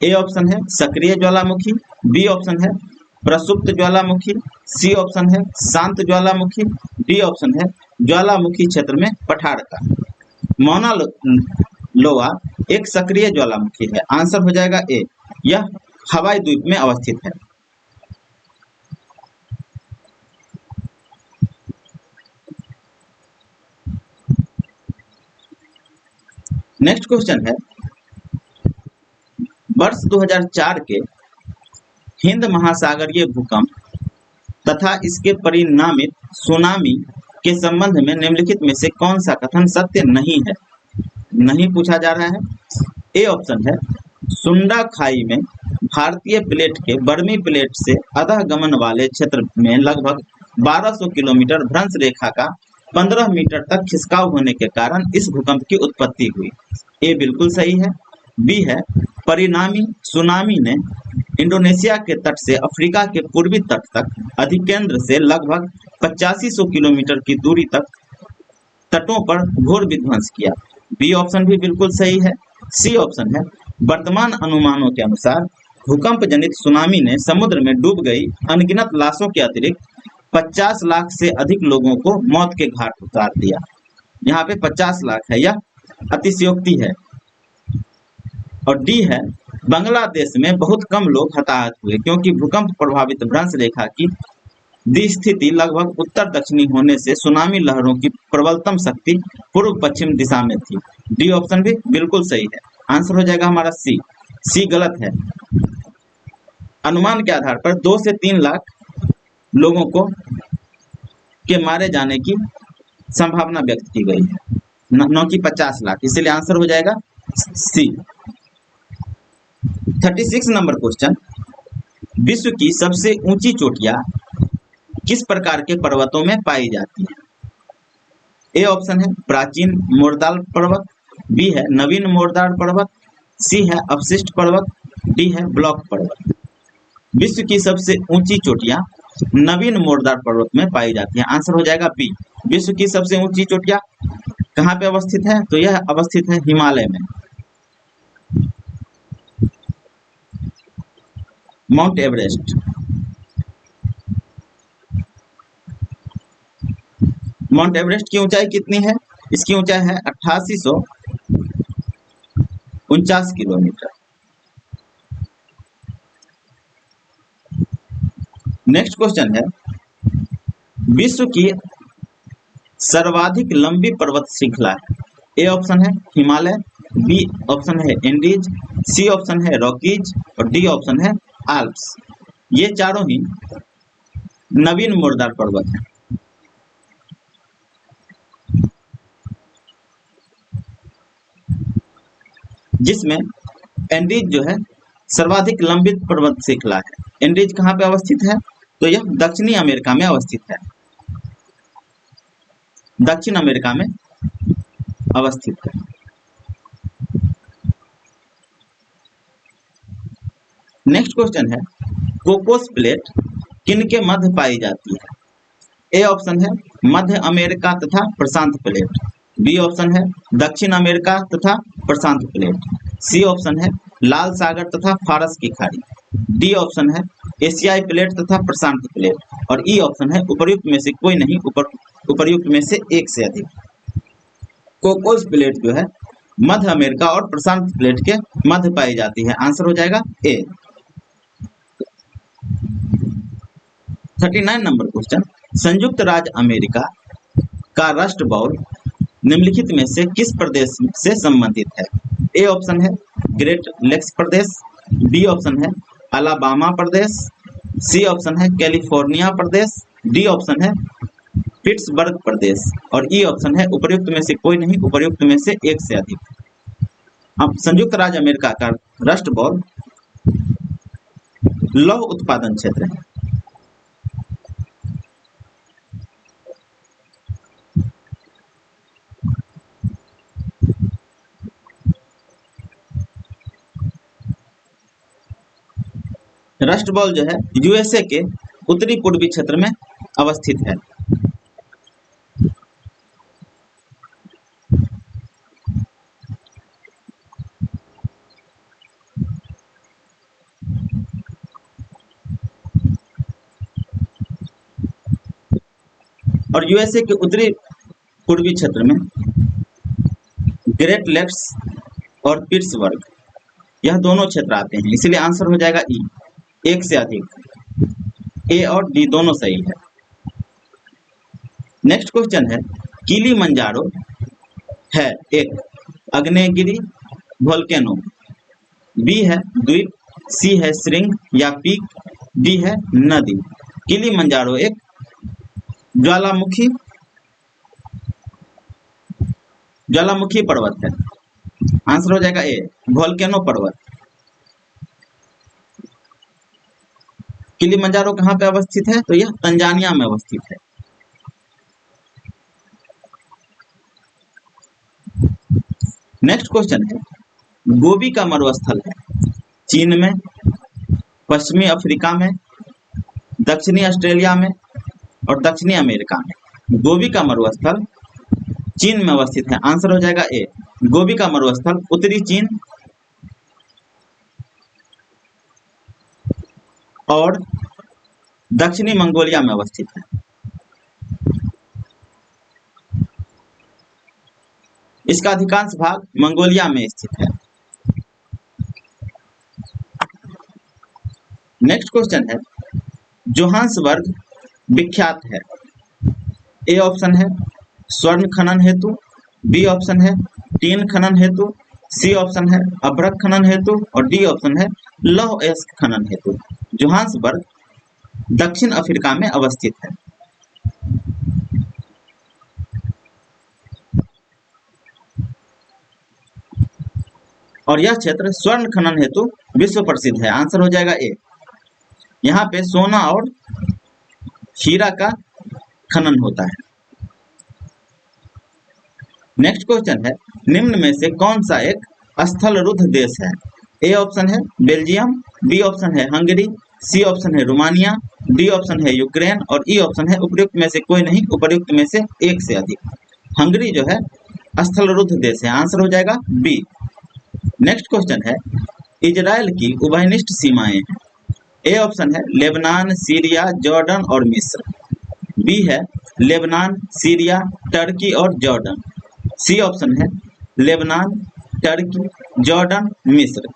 ए ऑप्शन है सक्रिय ज्वालामुखी, बी ऑप्शन है प्रसुप्त ज्वालामुखी, सी ऑप्शन है शांत ज्वालामुखी, डी ऑप्शन है ज्वालामुखी क्षेत्र में पठार का। मौना लोआ एक सक्रिय ज्वालामुखी है, आंसर हो जाएगा ए, यह हवाई द्वीप में अवस्थित है। नेक्स्ट क्वेश्चन है, वर्ष 2004 के हिंद महासागरीय भूकंप तथा इसके परिणामित सुनामी के संबंध में निम्नलिखित में से कौन सा कथन सत्य नहीं है? नहीं पूछा जा रहा है। ए ऑप्शन है, सुंडा खाई में भारतीय प्लेट के बर्मी प्लेट से अधः गमन वाले क्षेत्र में लगभग 1200 किलोमीटर भ्रंश रेखा का 15 मीटर तक खिसकाव होने के कारण इस भूकंप की उत्पत्ति हुई, ए बिल्कुल सही है। बी है, परिणामी सुनामी ने इंडोनेशिया के तट से अफ्रीका के पूर्वी तट तक अधिकेंद्र से लगभग 8500 किलोमीटर की दूरी तक तटों पर घोर विध्वंस किया, बी ऑप्शन भी बिल्कुल सही है। सी ऑप्शन है, वर्तमान अनुमानों के अनुसार भूकंप जनित सुनामी ने समुद्र में डूब गई अनगिनत लाशों के अतिरिक्त 50 लाख से अधिक लोगों को मौत के घाट उतार दिया। यहाँ पे 50 लाख है, यह अतिशयोक्ति है। और डी है, बांग्लादेश में बहुत कम लोग हताहत हुए क्योंकि भूकंप प्रभावित भ्रंश रेखा की स्थिति लगभग उत्तर दक्षिणी होने से सुनामी लहरों की प्रबलतम शक्ति पूर्व पश्चिम दिशा में थी। डी ऑप्शन भी बिल्कुल सही है। आंसर हो जाएगा हमारा सी। सी गलत है। अनुमान के आधार पर 2 से 3 लाख लोगों को के मारे जाने की संभावना व्यक्त की गई है, न कि 50 लाख, इसलिए आंसर हो जाएगा सी। 36 नंबर क्वेश्चन, विश्व की सबसे ऊंची चोटियां किस प्रकार के पर्वतों में पाई जाती है? ए ऑप्शन है प्राचीन मोरदाल पर्वत, बी है नवीन मोरदाल पर्वत, सी है अवशिष्ट पर्वत, डी है ब्लॉक पर्वत। विश्व की सबसे ऊंची चोटियां नवीन मोरदार पर्वत में पाई जाती हैं। आंसर हो जाएगा बी। विश्व की सबसे ऊंची चोटियां कहाँ पे अवस्थित है? तो यह अवस्थित है हिमालय में। Mount Everest. माउंट एवरेस्ट की ऊंचाई कितनी है? इसकी ऊंचाई है 8849 किलोमीटर। नेक्स्ट क्वेश्चन है, विश्व की सर्वाधिक लंबी पर्वत श्रृंखला है। ए ऑप्शन है हिमालय, बी ऑप्शन है एंडीज, सी ऑप्शन है रॉकीज और डी ऑप्शन है आल्प्स। ये चारों ही नवीन मोरदार पर्वत हैं। जिसमें एंडीज जो है सर्वाधिक लंबी पर्वत श्रृंखला है। एंडीज कहाँ पे अवस्थित है? तो यह दक्षिणी अमेरिका में अवस्थित है। दक्षिण अमेरिका में अवस्थित है। नेक्स्ट क्वेश्चन है, कोकोस प्लेट किनके मध्य पाई जाती है? ए ऑप्शन है मध्य अमेरिका तथा प्रशांत प्लेट, बी ऑप्शन है दक्षिण अमेरिका तथा प्रशांत प्लेट, सी ऑप्शन है लाल सागर तथा फारस की खाड़ी, डी ऑप्शन है एशियाई प्लेट तथा प्रशांत प्लेट और ई ऑप्शन है उपर्युक्त में से कोई नहीं, उपर्युक्त में से एक से अधिक। कोकोस प्लेट जो है मध्य अमेरिका और प्रशांत प्लेट के मध्य पाई जाती है। आंसर हो जाएगा ए। 39 नंबर क्वेश्चन, संयुक्त राज्य अमेरिका का राष्ट्र बॉल निम्नलिखित में से किस प्रदेश से संबंधित है? ए ऑप्शन है ग्रेट लेक्स प्रदेश, बी ऑप्शन है अलाबामा प्रदेश, सी ऑप्शन है कैलिफोर्निया प्रदेश, डी ऑप्शन है पिट्सबर्ग प्रदेश और ई ऑप्शन है उपर्युक्त में से कोई नहीं, उपर्युक्त में से एक से अधिक। अब संयुक्त राज्य अमेरिका का राष्ट्र बॉल लौह उत्पादन क्षेत्र है। राष्ट्र बॉल जो है यूएसए के उत्तरी पूर्वी क्षेत्र में अवस्थित है। और यूएसए के उत्तरी पूर्वी क्षेत्र में ग्रेट लेक्स और पिट्सबर्ग यह दोनों क्षेत्र आते हैं, इसलिए आंसर हो जाएगा ई, एक से अधिक। ए और डी दोनों सही है। नेक्स्ट क्वेश्चन है, किलिमंजारो है एक आग्नेयगिरी वोल्केनो, बी है द्वीप, सी है श्रृंग या पीक, डी है नदी। किलिमंजारो एक ज्वालामुखी पर्वत है। आंसर हो जाएगा ए वोल्केनो पर्वत। किलिमंजारो कहाँ पे अवस्थित है? तो यह तंजानिया में अवस्थित है। नेक्स्ट क्वेश्चन है, गोबी का मरुस्थल है चीन में, पश्चिमी अफ्रीका में, दक्षिणी ऑस्ट्रेलिया में और दक्षिणी अमेरिका में। गोबी का मरुस्थल चीन में अवस्थित है। आंसर हो जाएगा ए गोबी का मरुस्थल उत्तरी चीन और दक्षिणी मंगोलिया में अवस्थित है। इसका अधिकांश भाग मंगोलिया में स्थित है। नेक्स्ट क्वेश्चन है, जोहान्सबर्ग विख्यात है। ए ऑप्शन है स्वर्ण खनन हेतु, बी ऑप्शन है टीन खनन हेतु, सी ऑप्शन है अभ्रक खनन हेतु और डी ऑप्शन है लौह अयस्क खनन हेतु। जोहान्सबर्ग दक्षिण अफ्रीका में अवस्थित है। और यह क्षेत्र स्वर्ण खनन हेतु विश्व प्रसिद्ध है। आंसर हो जाएगा ए। यहाँ पे सोना और हीरा का खनन होता है। नेक्स्ट क्वेश्चन है, निम्न में से कौन सा एक स्थलरुद्ध देश है? ए ऑप्शन है बेल्जियम, बी ऑप्शन है हंगरी, सी ऑप्शन है रोमानिया, डी ऑप्शन है यूक्रेन और ई ऑप्शन है उपयुक्त में से कोई नहीं, उपयुक्त में से एक से अधिक। हंगरी जो है स्थलरुद्ध देश है। आंसर हो जाएगा बी। नेक्स्ट क्वेश्चन है, इजराइल की उभयनिष्ठ सीमाएं हैं। ए ऑप्शन है लेबनान, सीरिया, जॉर्डन और मिस्र, बी है लेबनान, सीरिया, टर्की और जॉर्डन, सी ऑप्शन है लेबनान, टर्की, जॉर्डन, मिस्र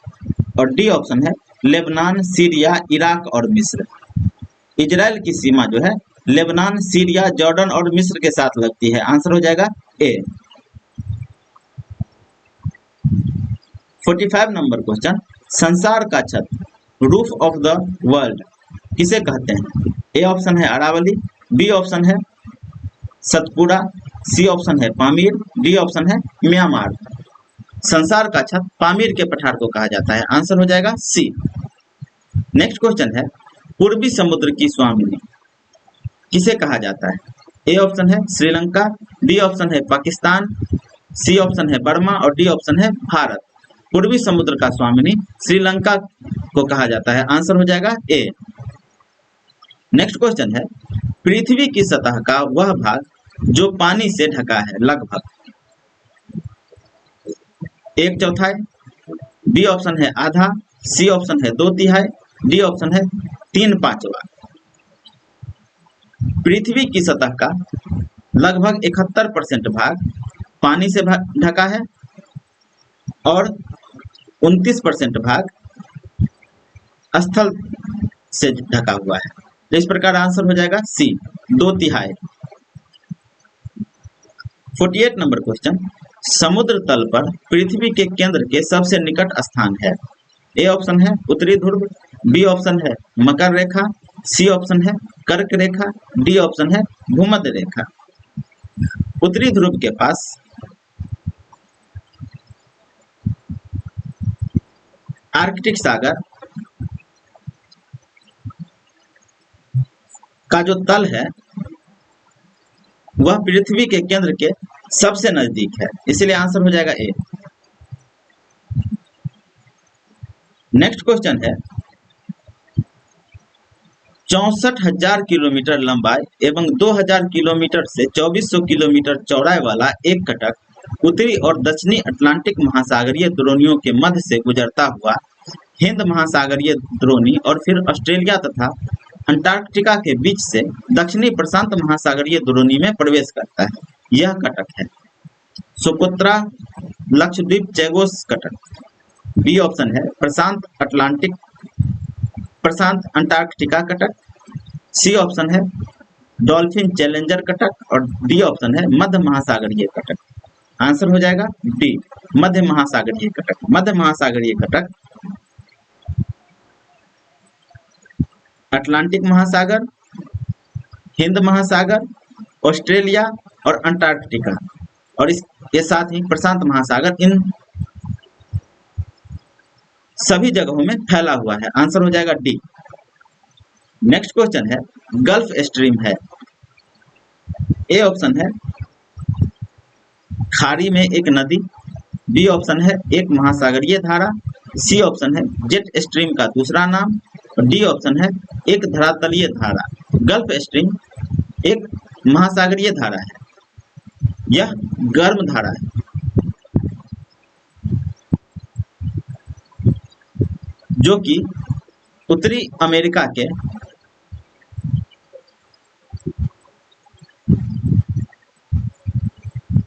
और डी ऑप्शन है लेबनान, सीरिया, इराक और मिस्र। इजराइल की सीमा जो है लेबनान, सीरिया, जॉर्डन और मिस्र के साथ लगती है। आंसर हो जाएगा ए। 45 नंबर क्वेश्चन, संसार का छत, रूफ ऑफ द वर्ल्ड किसे कहते हैं? ए ऑप्शन है अरावली, बी ऑप्शन है सतपुड़ा, सी ऑप्शन है पामीर, डी ऑप्शन है म्यांमार। संसार का छत पामीर के पठार को कहा जाता है। आंसर हो जाएगा सी। नेक्स्ट क्वेश्चन है, पूर्वी समुद्र की स्वामिनी किसे कहा जाता है? ए ऑप्शन है श्रीलंका, बी ऑप्शन है पाकिस्तान, सी ऑप्शन है बर्मा और डी ऑप्शन है भारत। पूर्वी समुद्र का स्वामिनी श्रीलंका को कहा जाता है। आंसर हो जाएगा ए। नेक्स्ट क्वेश्चन है, पृथ्वी की सतह का वह भाग जो पानी से ढका है लगभग 1/4, बी ऑप्शन है आधा, सी ऑप्शन है 2/3, डी ऑप्शन है 3/5। पृथ्वी की सतह का लगभग 71% भाग पानी से ढका है और 29% भाग स्थल से ढका हुआ है। तो इस प्रकार आंसर हो जाएगा सी, 2/3। 48 नंबर क्वेश्चन, समुद्र तल पर पृथ्वी के केंद्र के सबसे निकट स्थान है। ए ऑप्शन है उत्तरी ध्रुव, बी ऑप्शन है मकर रेखा, सी ऑप्शन है कर्क रेखा, डी ऑप्शन है भूमध्य रेखा। उत्तरी ध्रुव के पास आर्कटिक सागर का जो तल है वह पृथ्वी के केंद्र के सबसे नजदीक है, इसलिए आंसर हो जाएगा ए। नेक्स्ट क्वेश्चन है, 64,000 किलोमीटर लंबाई एवं 2,000 किलोमीटर से 2400 किलोमीटर चौड़ाई वाला एक कटक उत्तरी और दक्षिणी अटलांटिक महासागरीय द्रोणियों के मध्य से गुजरता हुआ हिंद महासागरीय द्रोणी और फिर ऑस्ट्रेलिया तथा अंटार्कटिका के बीच से दक्षिणी प्रशांत महासागरीय द्रोणी में प्रवेश करता है। यह कटक है सोकोत्रा लक्षद्वीप चैगोस कटक, बी ऑप्शन है प्रशांत अंटार्कटिका कटक, सी ऑप्शन है डॉल्फिन चैलेंजर कटक और डी ऑप्शन है मध्य महासागरीय कटक। आंसर हो जाएगा डी, मध्य महासागरीय कटक। मध्य महासागरीय कटक अटलांटिक महासागर, हिंद महासागर, ऑस्ट्रेलिया और अंटार्कटिका और इसके साथ ही प्रशांत महासागर, इन सभी जगहों में फैला हुआ है। आंसर हो जाएगा डी। नेक्स्ट क्वेश्चन है, गल्फ स्ट्रीम है। ए ऑप्शन है खाड़ी में एक नदी, बी ऑप्शन है एक महासागरीय धारा, सी ऑप्शन है जेट स्ट्रीम का दूसरा नाम और डी ऑप्शन है एक धरातलीय धारा। गल्फ स्ट्रीम एक महासागरीय धारा है, यह गर्म धारा है जो कि उत्तरी अमेरिका के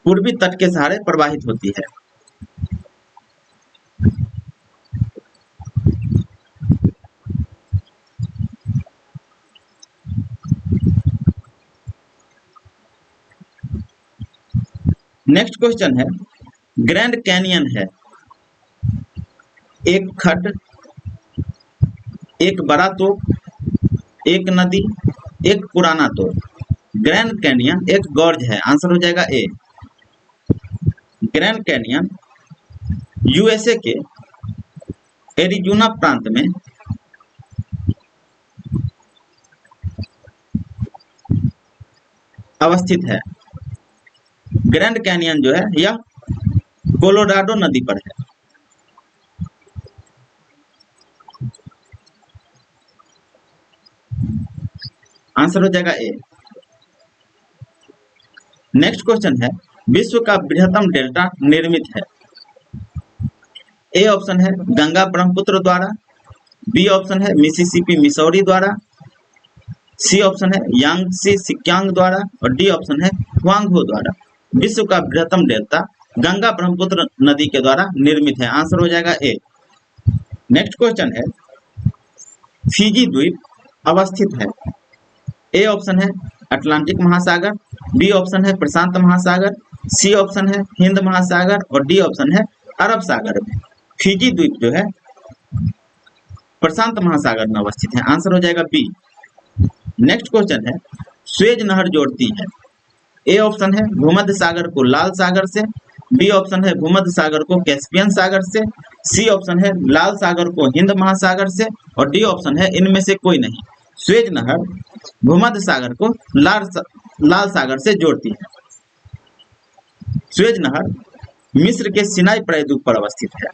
पूर्वी तट के सहारे प्रवाहित होती है। नेक्स्ट क्वेश्चन है, ग्रैंड कैनियन है एक खड्ड, एक बड़ा तोप, एक नदी, एक पुराना तोप। ग्रैंड कैनियन एक गॉर्ज है, आंसर हो जाएगा ए। ग्रैंड कैनियन यूएसए के एरिज़ोना प्रांत में अवस्थित है। ग्रैंड कैनियन जो है यह कोलोराडो नदी पर है। आंसर हो जाएगा ए। नेक्स्ट क्वेश्चन है, विश्व का बृहत्तम डेल्टा निर्मित है। ए ऑप्शन है गंगा ब्रह्मपुत्र द्वारा, बी ऑप्शन है मिसिसिपी मिसौरी द्वारा, सी ऑप्शन है यांगसी सिक्यांग द्वारा और डी ऑप्शन है हुआंगहो द्वारा। विश्व का बृहत्तम डेल्टा गंगा ब्रह्मपुत्र नदी के द्वारा निर्मित है, आंसर हो जाएगा ए। नेक्स्ट क्वेश्चन है, फिजी द्वीप अवस्थित है। ए ऑप्शन है अटलांटिक महासागर, बी ऑप्शन है प्रशांत महासागर, सी ऑप्शन है हिंद महासागर और डी ऑप्शन है अरब सागर में। फिजी द्वीप जो है प्रशांत महासागर में अवस्थित है, आंसर हो जाएगा बी। नेक्स्ट क्वेश्चन है, स्वेज नहर जोड़ती है। ए ऑप्शन है भूमध्य सागर को लाल सागर से, बी ऑप्शन है भूमध्य सागर को कैस्पियन सागर से, सी ऑप्शन है लाल सागर को हिंद महासागर से और डी ऑप्शन है इनमें से कोई नहीं। स्वेज नहर भूमध्य सागर को लाल सागर से जोड़ती है। स्वेज नहर मिस्र के सिनाई प्रायद्वीप पर अवस्थित है।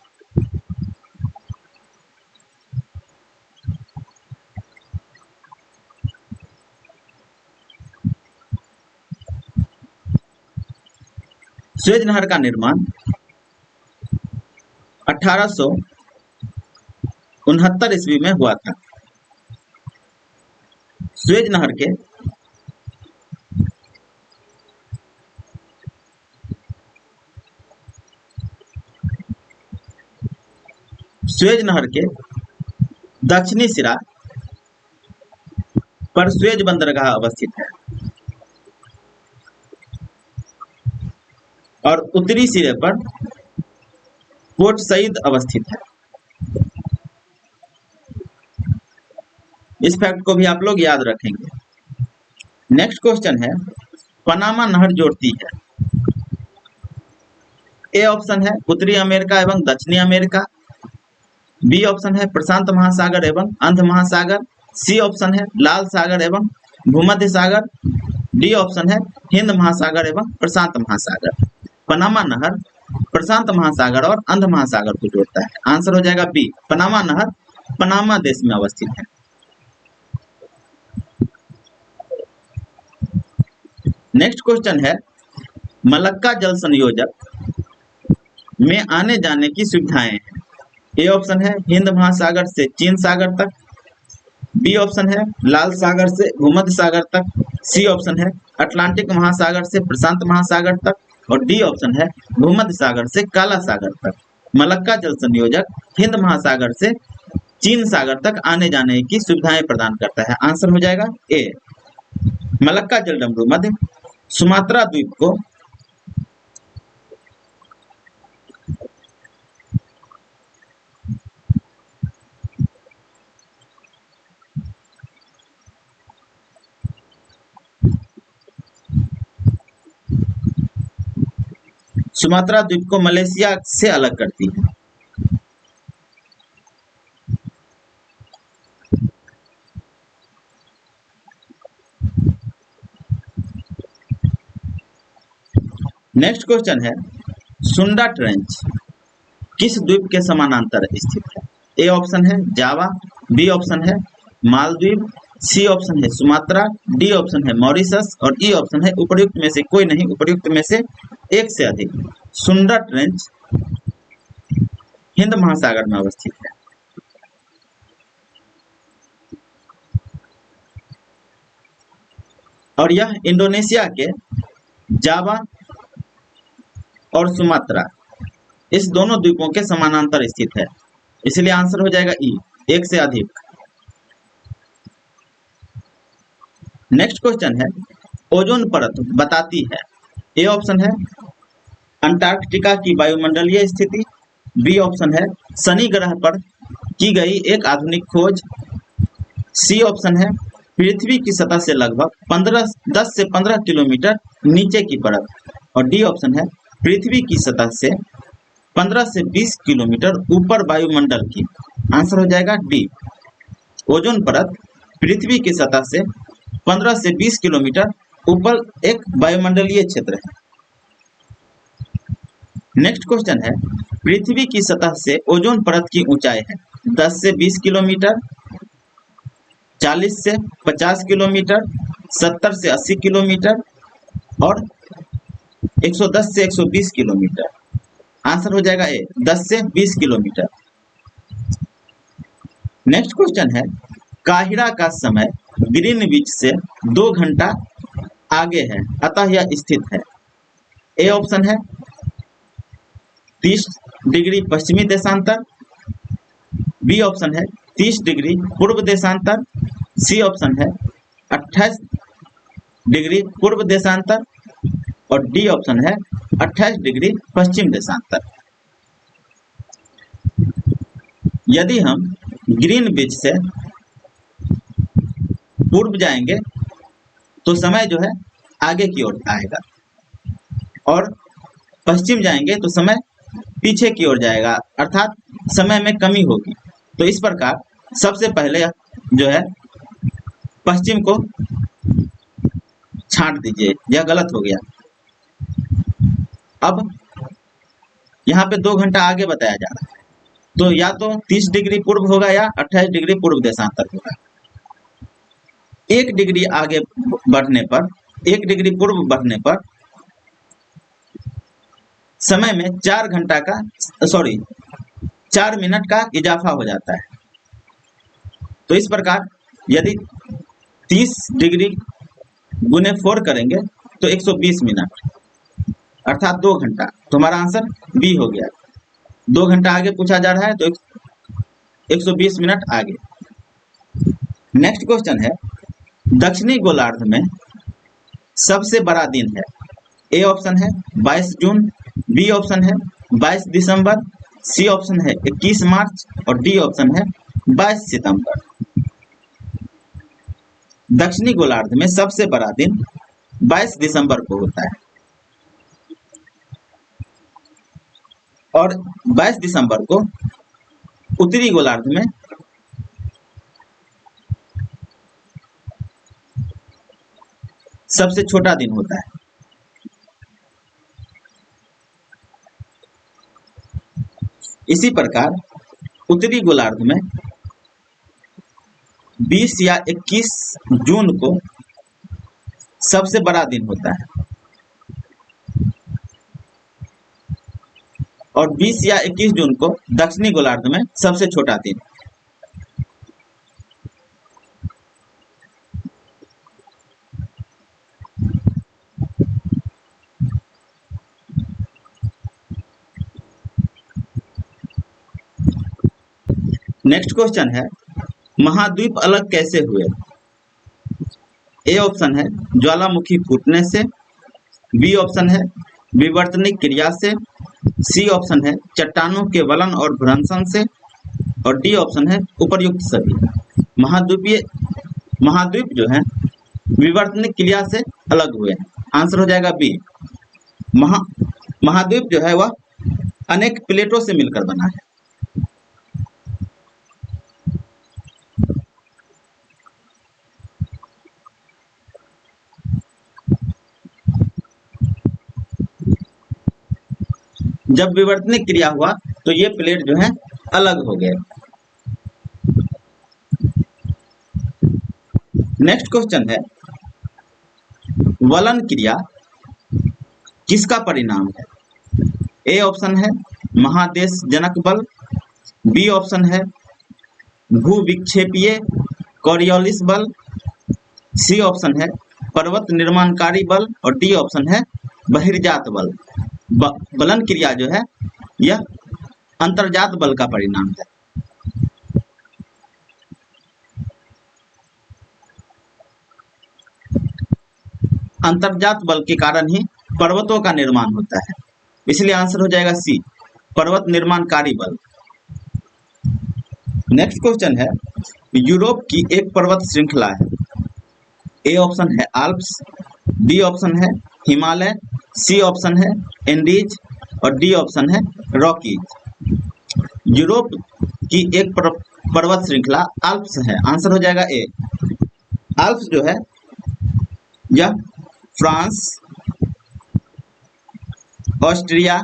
स्वेज नहर का निर्माण 1869 ईस्वी में हुआ था। स्वेज नहर के दक्षिणी सिरा पर स्वेज बंदरगाह अवस्थित है और उत्तरी सिरे पर पोर्ट सईद अवस्थित है। इस फैक्ट को भी आप लोग याद रखेंगे। नेक्स्ट क्वेश्चन है, पनामा नहर जोड़ती है। ए ऑप्शन है उत्तरी अमेरिका एवं दक्षिणी अमेरिका, बी ऑप्शन है प्रशांत महासागर एवं अंध महासागर, सी ऑप्शन है लाल सागर एवं भूमध्य सागर, डी ऑप्शन है हिंद महासागर एवं प्रशांत महासागर। पनामा नहर प्रशांत महासागर और अंध महासागर को जोड़ता है, आंसर हो जाएगा बी। पनामा नहर पनामा देश में अवस्थित है। नेक्स्ट क्वेश्चन है, मलक्का जल संयोजक में आने जाने की सुविधाएं हैं। ए ऑप्शन है हिंद महासागर से चीन सागर तक, बी ऑप्शन है लाल सागर से भूमध्य सागर तक, सी ऑप्शन है अटलांटिक महासागर से प्रशांत महासागर तक और डी ऑप्शन है भूमध्य सागर से काला सागर तक। मलक्का जल संयोजक हिंद महासागर से चीन सागर तक आने जाने की सुविधाएं प्रदान करता है, आंसर हो जाएगा ए। मलक्का जलडमरू मध्य सुमात्रा द्वीप को मलेशिया से अलग करती है। नेक्स्ट क्वेश्चन है, सुंडा ट्रेंच किस द्वीप के समानांतर स्थित है। ए ऑप्शन है जावा, बी ऑप्शन है मालदीव, सी ऑप्शन है सुमात्रा, डी ऑप्शन है मॉरिशस और ई ऑप्शन है उपर्युक्त में से कोई नहीं, उपर्युक्त में से एक से अधिक। सुंडा ट्रेंच हिंद महासागर में अवस्थित है। और यह इंडोनेशिया के जावा और सुमात्रा इस दोनों द्वीपों के समानांतर स्थित है, इसलिए आंसर हो जाएगा ई, एक से अधिक। नेक्स्ट क्वेश्चन है, ओजोन परत बताती है। ए ऑप्शन है अंटार्कटिका की वायुमंडलीय स्थिति, बी ऑप्शन है शनि ग्रह पर की गई एक आधुनिक खोज, सी ऑप्शन है पृथ्वी की सतह से लगभग 10 से 15 किलोमीटर नीचे की परत, और डी ऑप्शन है पृथ्वी की सतह से 15 से 20 किलोमीटर ऊपर वायुमंडल की। आंसर हो जाएगा डी, ओजोन परत पृथ्वी की सतह से 15 से 20 किलोमीटर ऊपर एक वायुमंडलीय क्षेत्र है। नेक्स्ट क्वेश्चन है, पृथ्वी की सतह से ओजोन परत की ऊंचाई है 10 से 20 किलोमीटर, 40 से 50 किलोमीटर, 70 से 80 किलोमीटर और 110 से 120 किलोमीटर। आंसर हो जाएगा ए, 10 से 20 किलोमीटर। नेक्स्ट क्वेश्चन है, काहिरा का समय ग्रीनविच से 2 घंटा आगे है, अतः यह स्थित है। ए ऑप्शन है 30 डिग्री पश्चिमी देशांतर, बी ऑप्शन है 30 डिग्री पूर्व देशांतर, सी ऑप्शन है 28 डिग्री पूर्व देशांतर और डी ऑप्शन है 28 डिग्री पश्चिम देशांतर। यदि हम ग्रीनविच से पूर्व जाएंगे तो समय जो है आगे की ओर आएगा, और पश्चिम जाएंगे तो समय पीछे की ओर जाएगा, अर्थात समय में कमी होगी। तो इस प्रकार सबसे पहले जो है पश्चिम को छांट दीजिए, यह गलत हो गया। अब यहाँ पे 2 घंटा आगे बताया जा रहा है, तो या तो 30 डिग्री पूर्व होगा या 28 डिग्री पूर्व देशांतर होगा। 1 डिग्री आगे बढ़ने पर, 1 डिग्री पूर्व बढ़ने पर समय में 4 मिनट का इजाफा हो जाता है। तो इस प्रकार यदि 30 डिग्री गुने 4 करेंगे तो 120 मिनट, अर्थात 2 घंटा। तो हमारा आंसर बी हो गया। 2 घंटा आगे पूछा जा रहा है तो 120 मिनट आगे। नेक्स्ट क्वेश्चन है, दक्षिणी गोलार्ध में सबसे बड़ा दिन है। ए ऑप्शन है 22 जून, बी ऑप्शन है 22 दिसंबर, सी ऑप्शन है 21 मार्च और डी ऑप्शन है 22 सितंबर। दक्षिणी गोलार्ध में सबसे बड़ा दिन 22 दिसंबर को होता है, और 22 दिसंबर को उत्तरी गोलार्ध में सबसे छोटा दिन होता है। इसी प्रकार उत्तरी गोलार्ध में 20 या 21 जून को सबसे बड़ा दिन होता है, और 20 या 21 जून को दक्षिणी गोलार्ध में सबसे छोटा दिन। नेक्स्ट क्वेश्चन है, महाद्वीप अलग कैसे हुए। ए ऑप्शन है ज्वालामुखी फूटने से, बी ऑप्शन है विवर्तनिक क्रिया से, सी ऑप्शन है चट्टानों के वलन और भ्रंशन से और डी ऑप्शन है उपर्युक्त सभी। महाद्वीप जो है विवर्तनिक क्रिया से अलग हुए हैं। आंसर हो जाएगा बी। महाद्वीप जो है वह अनेक प्लेटों से मिलकर बना है। जब विवर्तनिक क्रिया हुआ तो ये प्लेट जो है अलग हो गए। नेक्स्ट क्वेश्चन है, वलन क्रिया किसका परिणाम है। ए ऑप्शन है महादेश जनक बल, बी ऑप्शन है भूविक्षेपीय कॉरियोलिस बल, सी ऑप्शन है पर्वत निर्माणकारी बल और डी ऑप्शन है बहिर्जात बल। बलन क्रिया जो है यह अंतर्जात बल का परिणाम है। अंतर्जात बल के कारण ही पर्वतों का निर्माण होता है, इसलिए आंसर हो जाएगा सी, पर्वत निर्माणकारी बल। नेक्स्ट क्वेश्चन है, यूरोप की एक पर्वत श्रृंखला है। ए ऑप्शन है आल्प्स, बी ऑप्शन है हिमालय, सी ऑप्शन है एंडीज और डी ऑप्शन है रॉकीज। यूरोप की एक पर्वत श्रृंखला आल्प्स है, आंसर हो जाएगा ए। आल्प्स जो है यह फ्रांस, ऑस्ट्रिया,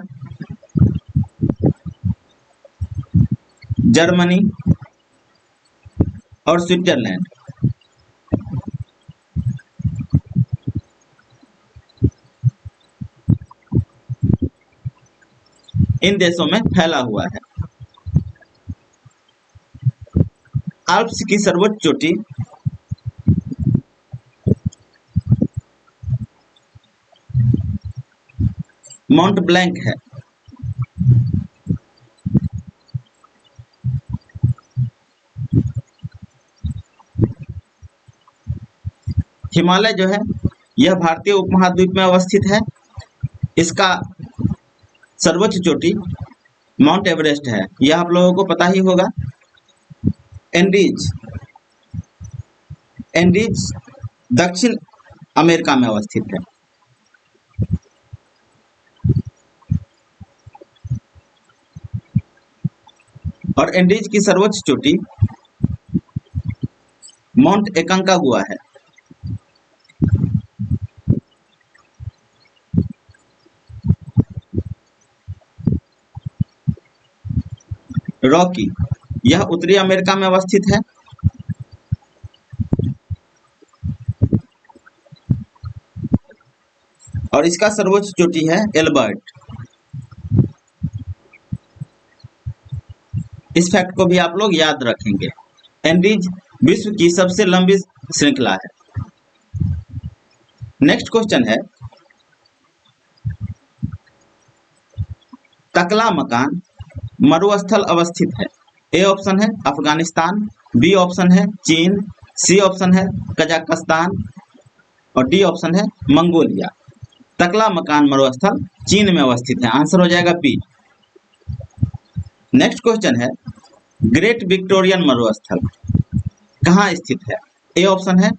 जर्मनी और स्विट्जरलैंड इन देशों में फैला हुआ है। आल्प्स की सर्वोच्च चोटी माउंट ब्लैंक है। हिमालय जो है यह भारतीय उपमहाद्वीप में अवस्थित है। इसका सर्वोच्च चोटी माउंट एवरेस्ट है, यह आप लोगों को पता ही होगा। एंडीज दक्षिण अमेरिका में अवस्थित है। और एंडीज की सर्वोच्च चोटी माउंट एकांकागुआ है। रॉकी यह उत्तरी अमेरिका में अवस्थित है। और इसका सर्वोच्च चोटी है एल्बर्ट। इस फैक्ट को भी आप लोग याद रखेंगे। एंडीज विश्व की सबसे लंबी श्रृंखला है। नेक्स्ट क्वेश्चन है, तकला मकान मरुस्थल अवस्थित है। ए ऑप्शन है अफगानिस्तान, बी ऑप्शन है चीन, सी ऑप्शन है कजाकिस्तान और डी ऑप्शन है मंगोलिया। तकला मकान मरुस्थल चीन में अवस्थित है, आंसर हो जाएगा बी। नेक्स्ट क्वेश्चन है, ग्रेट विक्टोरियन मरुस्थल कहाँ स्थित है। ए ऑप्शन है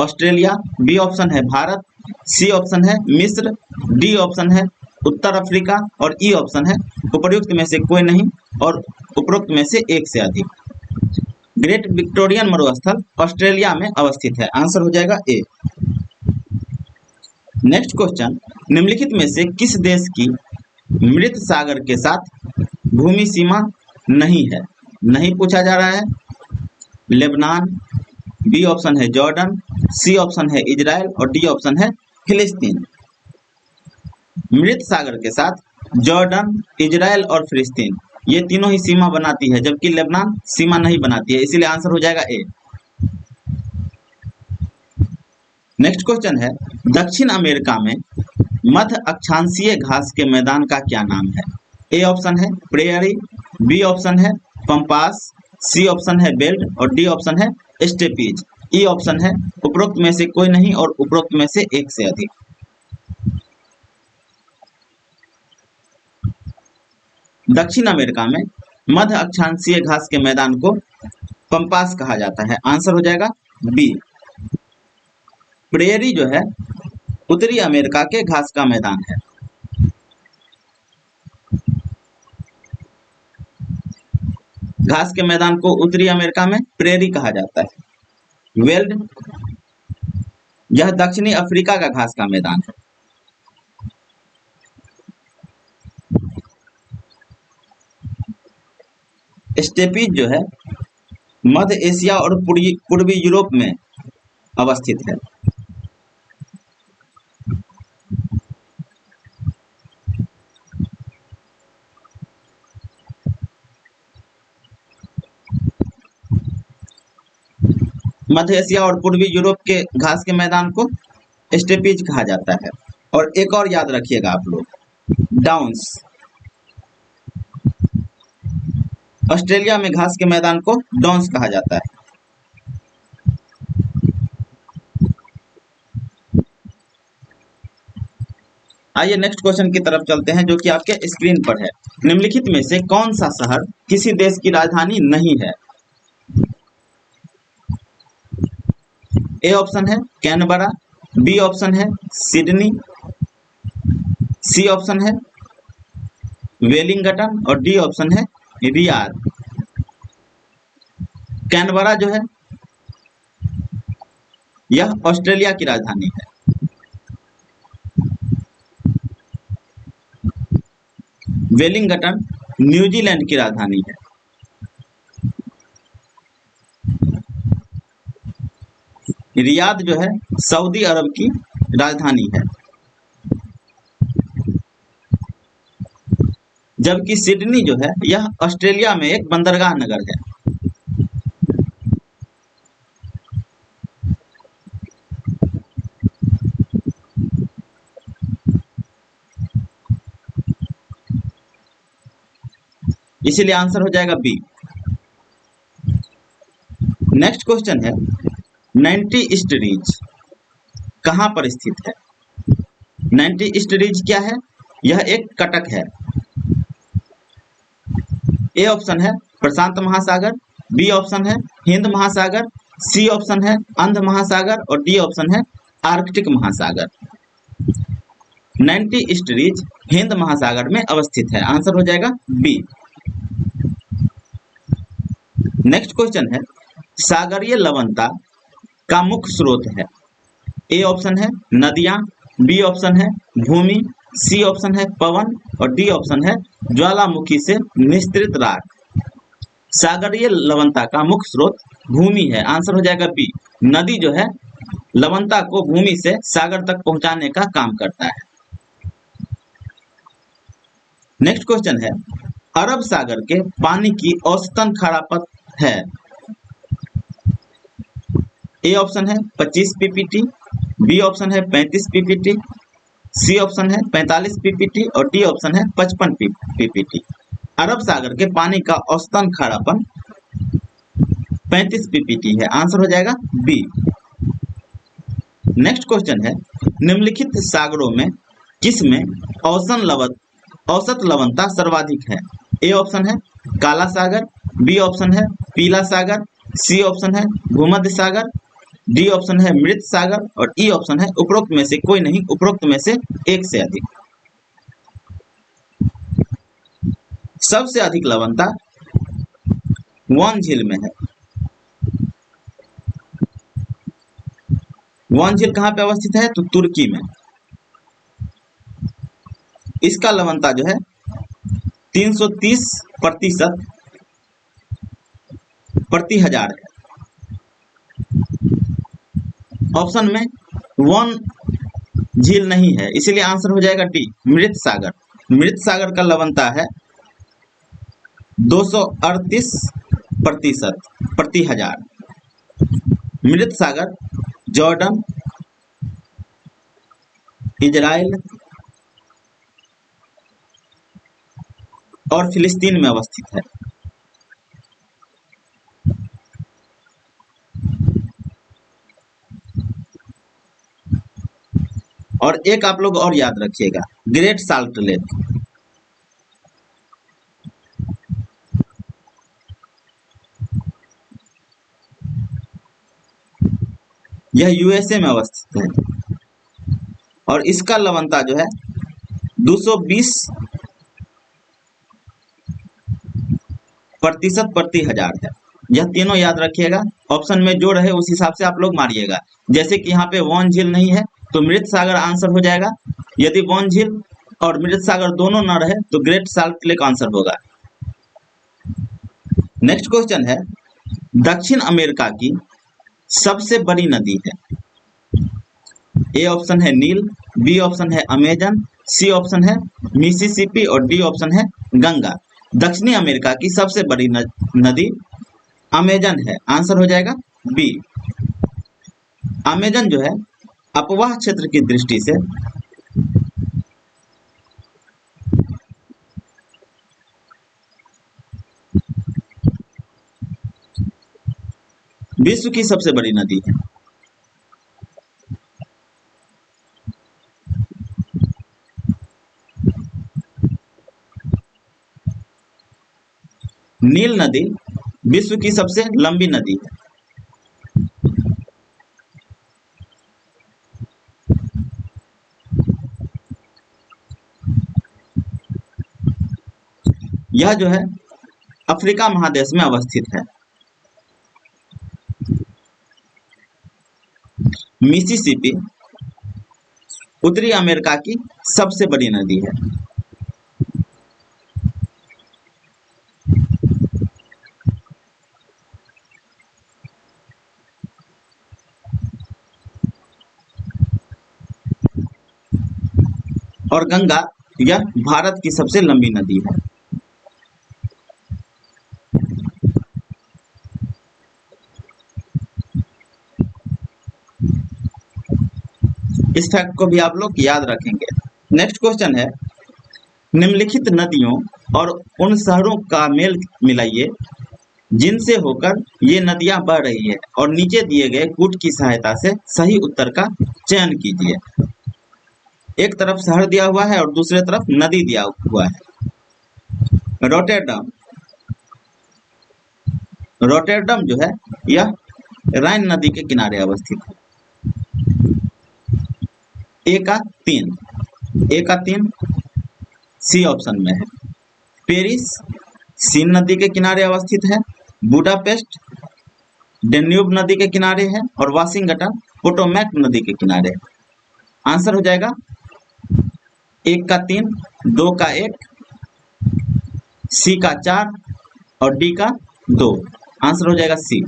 ऑस्ट्रेलिया, बी ऑप्शन है भारत, सी ऑप्शन है मिस्र, डी ऑप्शन है उत्तर अफ्रीका और ई ऑप्शन है उपरोक्त में से कोई नहीं और उपरोक्त में से एक से अधिक। ग्रेट विक्टोरियन मरुस्थल ऑस्ट्रेलिया में अवस्थित है, आंसर हो जाएगा ए। नेक्स्ट क्वेश्चन, निम्नलिखित में से किस देश की मृत सागर के साथ भूमि सीमा नहीं है। नहीं पूछा जा रहा है। लेबनान, बी ऑप्शन है जॉर्डन, सी ऑप्शन है इजराइल और डी ऑप्शन है फिलिस्तीन। मृत सागर के साथ जॉर्डन, इजराइल और फिलिस्तीन ये तीनों ही सीमा बनाती है, जबकि लेबनान सीमा नहीं बनाती है, इसीलिए आंसर हो जाएगा ए। नेक्स्ट क्वेश्चन है, दक्षिण अमेरिका में मध्य अक्षांशीय घास के मैदान का क्या नाम है। ए ऑप्शन है प्रेयरी, बी ऑप्शन है पंपास, सी ऑप्शन है बेल्ट और डी ऑप्शन है स्टेपीज। ई ऑप्शन है उपरोक्त में से कोई नहीं और उपरोक्त में से एक से अधिक। दक्षिण अमेरिका में मध्य अक्षांशीय घास के मैदान को पंपास कहा जाता है, आंसर हो जाएगा बी। प्रेयरी जो है उत्तरी अमेरिका के घास का मैदान है। घास के मैदान को उत्तरी अमेरिका में प्रेयरी कहा जाता है। वेल्ड यह दक्षिणी अफ्रीका का घास का मैदान है। स्टेपीज जो है मध्य एशिया और पूर्वी यूरोप में अवस्थित है। मध्य एशिया और पूर्वी यूरोप के घास के मैदान को स्टेपीज कहा जाता है। और एक और याद रखिएगा आप लोग, डाउन्स। ऑस्ट्रेलिया में घास के मैदान को डाउन्स कहा जाता है। आइए नेक्स्ट क्वेश्चन की तरफ चलते हैं, जो कि आपके स्क्रीन पर है। निम्नलिखित में से कौन सा शहर किसी देश की राजधानी नहीं है? ए ऑप्शन है कैनबरा, बी ऑप्शन है सिडनी, सी ऑप्शन है वेलिंगटन और डी ऑप्शन है रियाद। कैनबरा जो है यह ऑस्ट्रेलिया की राजधानी है। वेलिंगटन न्यूजीलैंड की राजधानी है। रियाद जो है सऊदी अरब की राजधानी है। जबकि सिडनी जो है यह ऑस्ट्रेलिया में एक बंदरगाह नगर है। इसीलिए आंसर हो जाएगा बी। नेक्स्ट क्वेश्चन है, 90 ईस्ट रिज कहां पर स्थित है? 90 ईस्ट रिज क्या है? यह एक कटक है। ए ऑप्शन है प्रशांत महासागर, बी ऑप्शन है हिंद महासागर, सी ऑप्शन है अंध महासागर और डी ऑप्शन है आर्कटिक महासागर। 90 ईस्ट रिज हिंद महासागर में अवस्थित है। आंसर हो जाएगा बी। नेक्स्ट क्वेश्चन है, सागरीय लवणता का मुख्य स्रोत है? ए ऑप्शन है नदियां, बी ऑप्शन है भूमि, सी ऑप्शन है पवन और डी ऑप्शन है ज्वालामुखी से निस्तृत राख। सागरीय लवणता का मुख्य स्रोत भूमि है। आंसर हो जाएगा बी। नदी जो है लवणता को भूमि से सागर तक पहुंचाने का काम करता है। नेक्स्ट क्वेश्चन है, अरब सागर के पानी की औसतन खारापन है? ए ऑप्शन है 25 पीपीटी, बी ऑप्शन है 35 पीपीटी, सी ऑप्शन है 45 पीपीटी और डी ऑप्शन है 55 पीपीटी। अरब सागर के पानी का औसतन खारापन 35 पीपीटी है। आंसर हो जाएगा बी। नेक्स्ट क्वेश्चन है, निम्नलिखित सागरों में किसमें औसत लवणता सर्वाधिक है? ए ऑप्शन है काला सागर, बी ऑप्शन है पीला सागर, सी ऑप्शन है भूमध्य सागर, डी ऑप्शन है मृत सागर और ई ऑप्शन है उपरोक्त में से कोई नहीं, उपरोक्त में से एक से अधिक। सबसे अधिक लवणता वॉन झील में है। वॉन झील कहां पे अवस्थित है? तो तुर्की में। इसका लवणता जो है 330% प्रति हजार है। ऑप्शन में वॉन झील नहीं है, इसीलिए आंसर हो जाएगा डी मृत सागर। मृत सागर का लवणता है 238% प्रति हजार। मृत सागर जॉर्डन, इजराइल और फिलिस्तीन में अवस्थित है। और एक आप लोग और याद रखिएगा, ग्रेट साल्ट लेक। यह यूएसए में अवस्थित है और इसका लवणता जो है 220% प्रति हजार है। यह तीनों याद रखिएगा, ऑप्शन में जो रहे उस हिसाब से आप लोग मारिएगा। जैसे कि यहाँ पे वॉन झील नहीं है तो मृत सागर आंसर हो जाएगा। यदि वॉन झील और मृत सागर दोनों न रहे तो ग्रेट साल्ट लेक आंसर होगा। नेक्स्ट क्वेश्चन है, दक्षिण अमेरिका की सबसे बड़ी नदी है? ए ऑप्शन है नील, बी ऑप्शन है अमेजन, सी ऑप्शन है मिसिसिपी और डी ऑप्शन है गंगा। दक्षिणी अमेरिका की सबसे बड़ी नदी अमेजन है। आंसर हो जाएगा बी। अमेजन जो है अपवाह क्षेत्र की दृष्टि से विश्व की सबसे बड़ी नदी है? नील नदी विश्व की सबसे लंबी नदी है। यह जो है अफ्रीका महादेश में अवस्थित है। मिसिसिपी उत्तरी अमेरिका की सबसे बड़ी नदी है। और गंगा यह भारत की सबसे लंबी नदी है। इस फैक्ट को भी आप लोग याद रखेंगे। नेक्स्ट क्वेश्चन है, निम्नलिखित नदियों और उन शहरों का मेल मिलाइए जिनसे होकर ये नदियां बह रही है और नीचे दिए गए कूट की सहायता से सही उत्तर का चयन कीजिए। एक तरफ शहर दिया हुआ है और दूसरे तरफ नदी दिया हुआ है। रोटेरडम, रोटेरडम जो है यह राइन नदी के किनारे अवस्थित है। ए का तीन सी ऑप्शन में है। पेरिस सीन नदी के किनारे अवस्थित है। बुडापेस्ट डेन्यूब नदी के किनारे है और वाशिंगटन पोटोमैक नदी के किनारे है। आंसर हो जाएगा 1 का 3, 2 का 1, सी का 4 और डी का 2। आंसर हो जाएगा सी।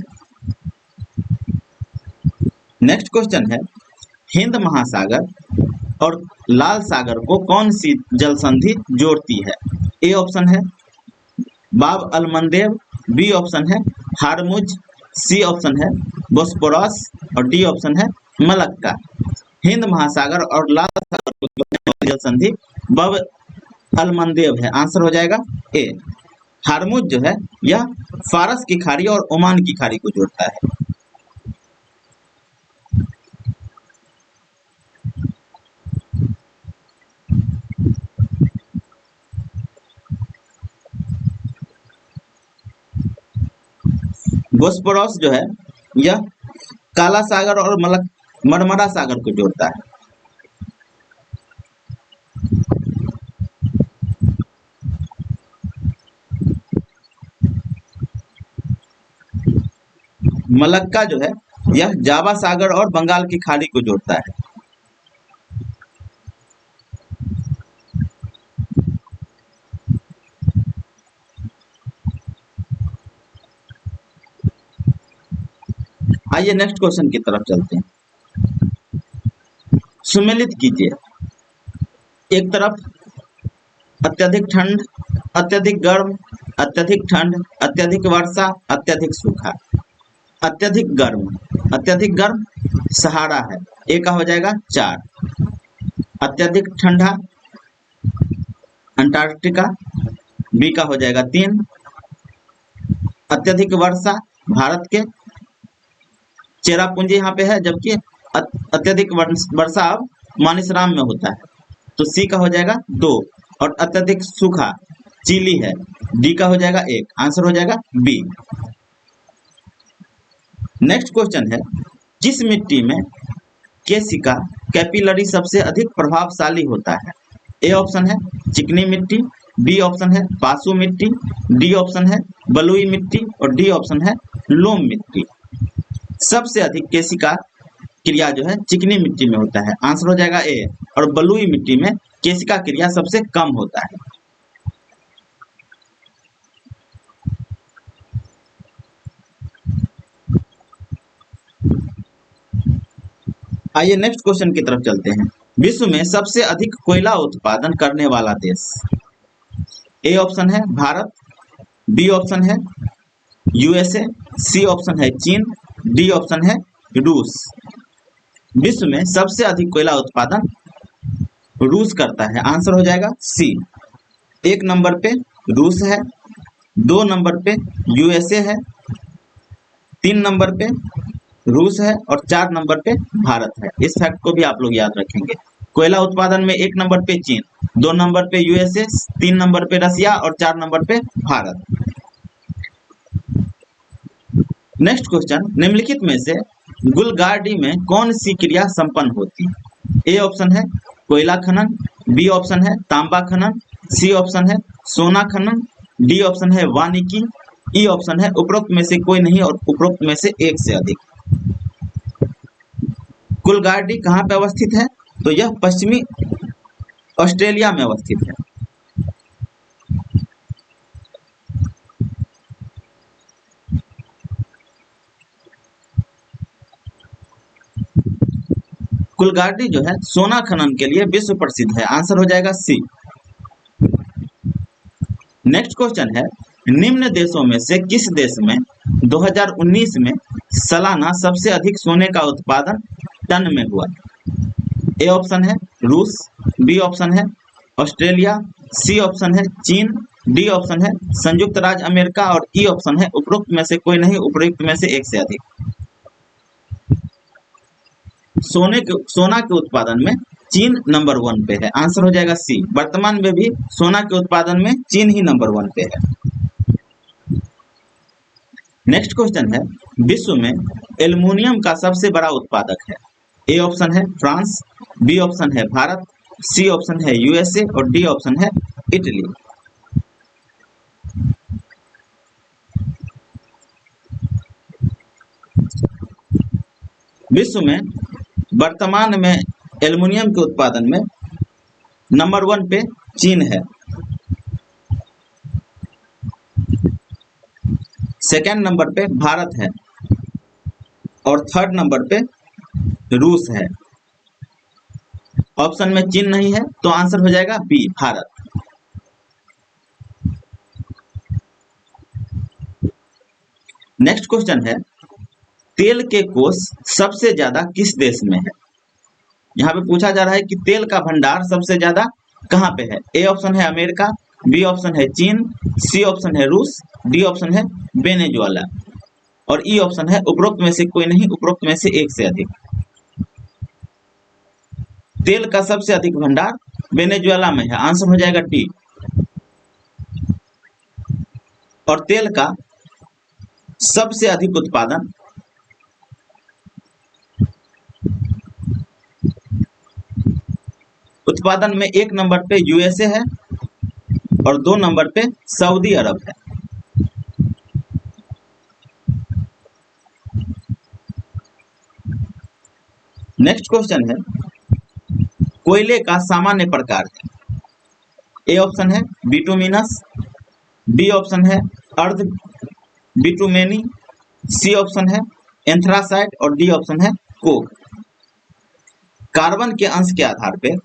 नेक्स्ट क्वेश्चन है, हिंद महासागर और लाल सागर को कौन सी जल संधि जोड़ती है? ए ऑप्शन है बाब अल मंदेब, बी ऑप्शन है हारमुज, सी ऑप्शन है बोस्पोरस और डी ऑप्शन है मलक्का। हिंद महासागर और लाल सागर को जोड़ने वाली जल संधि बाब अल मंदेब है। आंसर हो जाएगा ए। हारमुज जो है यह फारस की खाड़ी और ओमान की खाड़ी को जोड़ता है। बोस्पोरस जो है यह काला सागर और मरमरा सागर को जोड़ता है। मलक्का जो है यह जावा सागर और बंगाल की खाड़ी को जोड़ता है। आइए नेक्स्ट क्वेश्चन की तरफ चलते हैं। सुमेलित कीजिए, एक तरफ अत्यधिक ठंड, अत्यधिक गर्म, अत्यधिक ठंड, अत्यधिक वर्षा, अत्यधिक सूखा। अत्यधिक गर्म सहारा है, ए का हो जाएगा 4। अत्यधिक ठंडा अंटार्कटिका, बी का हो जाएगा 3। अत्यधिक वर्षा भारत के चेरापूंजी यहाँ पे है, जबकि अत्यधिक वर्षा अब मानिसराम में होता है, तो सी का हो जाएगा 2। और अत्यधिक सूखा चिली है, डी का हो जाएगा 1। आंसर हो जाएगा बी। नेक्स्ट क्वेश्चन है, किस मिट्टी में केसिका कैपिलरी सबसे अधिक प्रभावशाली होता है? ए ऑप्शन है चिकनी मिट्टी, बी ऑप्शन है पासु मिट्टी, डी ऑप्शन है बलुई मिट्टी और डी ऑप्शन है लोम मिट्टी। सबसे अधिक केसिका क्रिया जो है चिकनी मिट्टी में होता है। आंसर हो जाएगा ए। और बलुई मिट्टी में केसिका क्रिया सबसे कम होता है। आइए नेक्स्ट क्वेश्चन की तरफ चलते हैं। विश्व में सबसे अधिक कोयला उत्पादन करने वाला देश? ए ऑप्शन है भारत, बी ऑप्शन है यूएसए, सी ऑप्शन है चीन, डी ऑप्शन है रूस। विश्व में सबसे अधिक कोयला उत्पादन रूस करता है। आंसर हो जाएगा सी। 1 नंबर पे रूस है, 2 नंबर पे यूएसए है, 3 नंबर पे रूस है और 4 नंबर पे भारत है। इस फैक्ट को भी आप लोग याद रखेंगे। कोयला उत्पादन में 1 नंबर पे चीन, 2 नंबर पे यूएसए, 3 नंबर पे रसिया और 4 नंबर पे भारत। नेक्स्ट क्वेश्चन, निम्नलिखित में से गुलगार्डी में कौन सी क्रिया संपन्न होती है? ए ऑप्शन है कोयला खनन, बी ऑप्शन है तांबा खनन, सी ऑप्शन है सोना खनन, डी ऑप्शन है वानिकी, ई ऑप्शन है उपरोक्त में से कोई नहीं और उपरोक्त में से एक से अधिक। गुलगार्डी कहाँ पे अवस्थित है? तो यह पश्चिमी ऑस्ट्रेलिया में अवस्थित है। गुलगार्डी जो है सोना खनन के लिए विश्व प्रसिद्ध है। आंसर हो जाएगा सी। नेक्स्ट क्वेश्चन है, निम्न देशों में से किस देश में 2019 में सालाना सबसे अधिक सोने का उत्पादन टन में हुआ? ए ऑप्शन है रूस, बी ऑप्शन है ऑस्ट्रेलिया, सी ऑप्शन है चीन, डी ऑप्शन है संयुक्त राज्य अमेरिका और ई ऑप्शन है उपरोक्त में से कोई नहीं, उपरोक्त में से एक से अधिक। सोना के उत्पादन में चीन नंबर 1 पे है। आंसर हो जाएगा सी। वर्तमान में भी सोना के उत्पादन में चीन ही नंबर 1 पे है। नेक्स्ट क्वेश्चन है, विश्व में एल्युमिनियम का सबसे बड़ा उत्पादक है? ए ऑप्शन है फ्रांस, बी ऑप्शन है भारत, सी ऑप्शन है यूएसए और डी ऑप्शन है इटली। विश्व में वर्तमान में एल्युमिनियम के उत्पादन में नंबर 1 पे चीन है, सेकेंड नंबर पे भारत है और थर्ड नंबर पे रूस है। ऑप्शन में चीन नहीं है तो आंसर हो जाएगा बी भारत। नेक्स्ट क्वेश्चन है, तेल के कोष सबसे ज्यादा किस देश में है? यहाँ पे पूछा जा रहा है कि तेल का भंडार सबसे ज्यादा कहाँ पे है? ए ऑप्शन है अमेरिका, बी ऑप्शन है चीन, सी ऑप्शन है रूस, डी ऑप्शन है वेनेजुएला और ई ऑप्शन है उपरोक्त में से कोई नहीं, उपरोक्त में से एक से अधिक। तेल का सबसे अधिक भंडार वेनेजुएला में है। आंसर हो जाएगा डी। और तेल का सबसे अधिक उत्पादन में 1 नंबर पे यूएसए है और 2 नंबर पे सऊदी अरब है। नेक्स्ट क्वेश्चन है, कोयले का सामान्य प्रकार है? ए ऑप्शन है बिटुमिनस, बी ऑप्शन है अर्ध बिटुमेनी, सी ऑप्शन है एंथ्रासाइट और डी ऑप्शन है कोक। कार्बन के अंश के आधार पे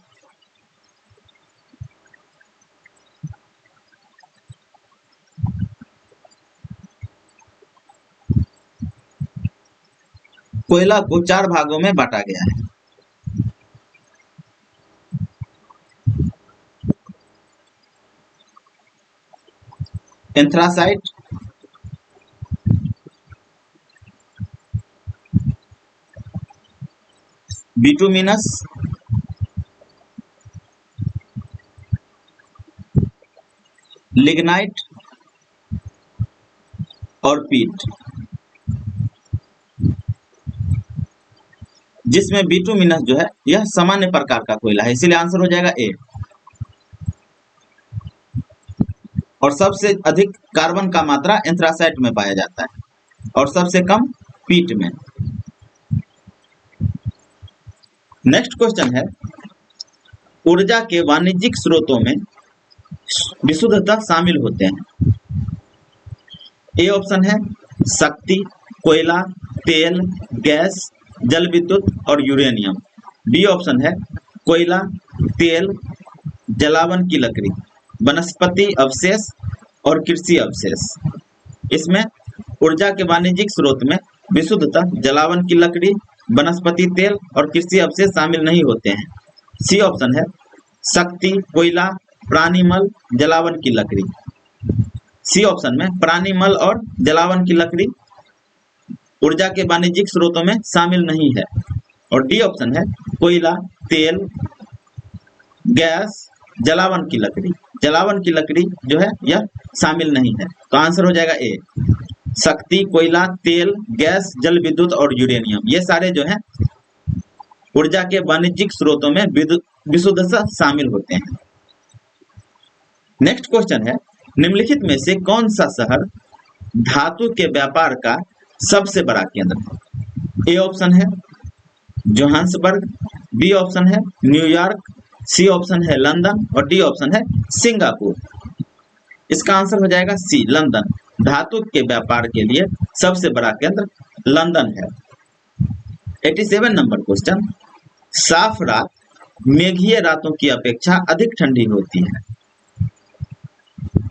कोयला को 4 भागों में बांटा गया है। एंथ्रासाइट, बिटुमिनस, लिग्नाइट और पीट, जिसमें बिटुमिनस जो है यह सामान्य प्रकार का कोयला है, इसीलिए आंसर हो जाएगा ए। और सबसे अधिक कार्बन का मात्रा एंथ्रासाइट में पाया जाता है और सबसे कम पीट में। नेक्स्ट क्वेश्चन है, ऊर्जा के वाणिज्यिक स्रोतों में विशुद्धता शामिल होते हैं? ए ऑप्शन है शक्ति, कोयला, तेल, गैस, जल विद्युत और यूरेनियम। बी ऑप्शन है कोयला, तेल, जलावन की लकड़ी, वनस्पति अवशेष और कृषि अवशेष। इसमें ऊर्जा के वाणिज्यिक स्रोत में विशुद्धता जलावन की लकड़ी, वनस्पति तेल और कृषि अवशेष शामिल नहीं होते हैं। सी ऑप्शन है शक्ति, कोयला, प्राणी मल, जलावन की लकड़ी। सी ऑप्शन में प्राणी मल और जलावन की लकड़ी ऊर्जा के वाणिज्यिक स्रोतों में शामिल नहीं है। और डी ऑप्शन है कोयला, तेल, गैस, जलावन की लकड़ी। जलावन की लकड़ी जो है यह शामिल नहीं है। तो आंसर हो जाएगा ए। शक्ति, कोयला, तेल, गैस, जल विद्युत और यूरेनियम, ये सारे जो है ऊर्जा के वाणिज्यिक स्रोतों में विशुद्धतः शामिल होते हैं। नेक्स्ट क्वेश्चन है, निम्नलिखित में से कौन सा शहर धातु के व्यापार का सबसे बड़ा केंद्र है? ए ऑप्शन है जोहान्सबर्ग, बी ऑप्शन है न्यूयॉर्क, सी ऑप्शन है लंदन और डी ऑप्शन है सिंगापुर। इसका आंसर हो जाएगा सी, लंदन। धातु के व्यापार के लिए सबसे बड़ा केंद्र लंदन है। 87 नंबर क्वेश्चन, साफ रात मेघीय रातों की अपेक्षा अधिक ठंडी होती है।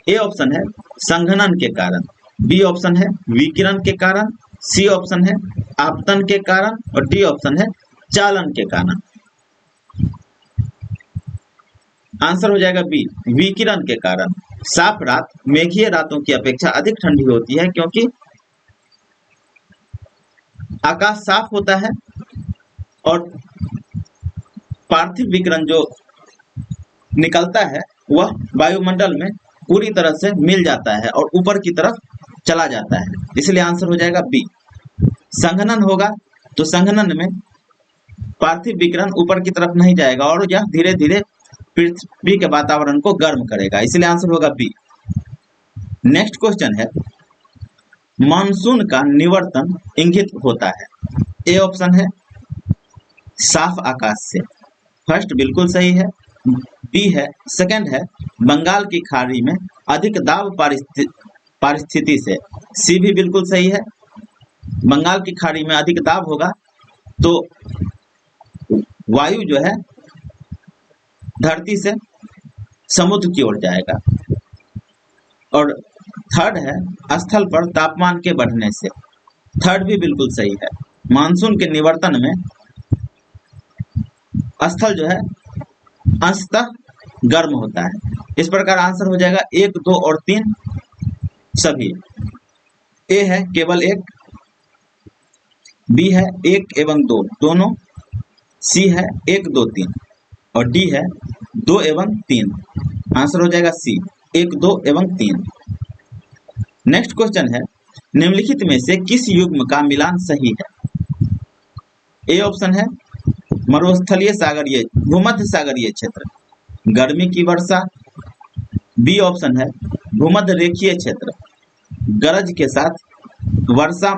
ए ऑप्शन है संघनन के कारण, बी ऑप्शन है विकिरण के कारण, सी ऑप्शन है आपतन के कारण और डी ऑप्शन है चालन के कारण। आंसर हो जाएगा बी, विकिरण के कारण। साफ रात मेघीय रातों की अपेक्षा अधिक ठंडी होती है क्योंकि आकाश साफ होता है और पार्थिव विकिरण जो निकलता है वह वायुमंडल में पूरी तरह से मिल जाता है और ऊपर की तरफ चला जाता है, इसलिए आंसर हो जाएगा बी। संघनन होगा तो संघनन में पार्थिव विकिरण ऊपर की तरफ नहीं जाएगा और यह धीरे धीरे पृथ्वी के वातावरण को गर्म करेगा, इसलिए आंसर होगा बी। नेक्स्ट क्वेश्चन है, मानसून का निवर्तन इंगित होता है। ए ऑप्शन है साफ आकाश से, फर्स्ट बिल्कुल सही है। बी है, सेकंड है बंगाल की खाड़ी में अधिक दाब परिस्थिति से, सी भी बिल्कुल सही है। बंगाल की खाड़ी में अधिक दाब होगा तो वायु जो है धरती से समुद्र की ओर जाएगा। और थर्ड है स्थल पर तापमान के बढ़ने से, थर्ड भी बिल्कुल सही है। मानसून के निवर्तन में स्थल जो है अंशतः गर्म होता है। इस प्रकार आंसर हो जाएगा 1, 2 और 3 सभी। ए है केवल 1, बी है 1 एवं 2 दोनों, सी है 1, 2, 3 और डी है 2 एवं 3। आंसर हो जाएगा सी, 1, 2 एवं 3। नेक्स्ट क्वेश्चन है, निम्नलिखित में से किस युग्म का मिलान सही है? ए ऑप्शन है मरुस्थलीय सागरीय भूमध्य सागरीय क्षेत्र, गर्मी की वर्षा। बी ऑप्शन है भूमध्य रेखीय क्षेत्र, गरज के साथ वर्षा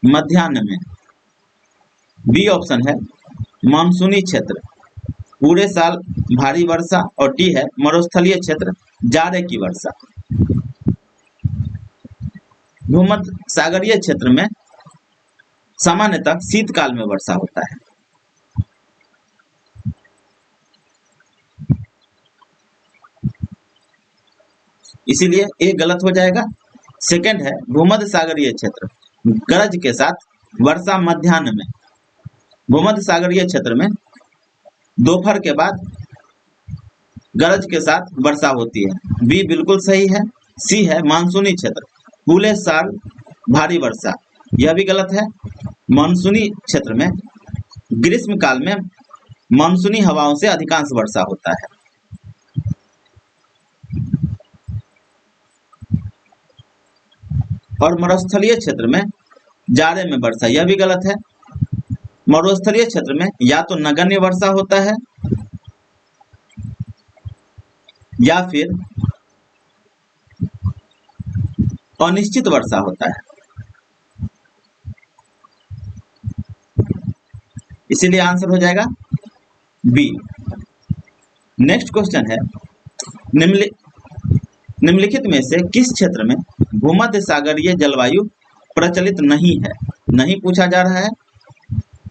मध्याह्न में। बी ऑप्शन है मानसूनी क्षेत्र, पूरे साल भारी वर्षा और डी है मरुस्थलीय क्षेत्र, जाड़े की वर्षा। भूमध्य सागरीय क्षेत्र में सामान्यतः शीतकाल में वर्षा होता है। इसीलिए ए गलत हो जाएगा। सेकंड है भूमध्य सागरीय क्षेत्र, गरज के साथ वर्षा मध्याह्न में। भूमध्य सागरीय क्षेत्र में दोपहर के बाद गरज के साथ वर्षा होती है। बी बिल्कुल सही है। सी है मानसूनी क्षेत्र, पूरे साल भारी वर्षा, यह भी गलत है। मानसूनी क्षेत्र में ग्रीष्म काल में मानसूनी हवाओं से अधिकांश वर्षा होता है। और मरुस्थलीय क्षेत्र में जाड़े में वर्षा, यह भी गलत है। मरुस्थलीय क्षेत्र में या तो नगण्य वर्षा होता है या फिर अनिश्चित वर्षा होता है, इसीलिए आंसर हो जाएगा बी। नेक्स्ट क्वेश्चन है, निम्नलिखित में से किस क्षेत्र में भूमध्य सागरीय जलवायु प्रचलित नहीं है? नहीं पूछा जा रहा है।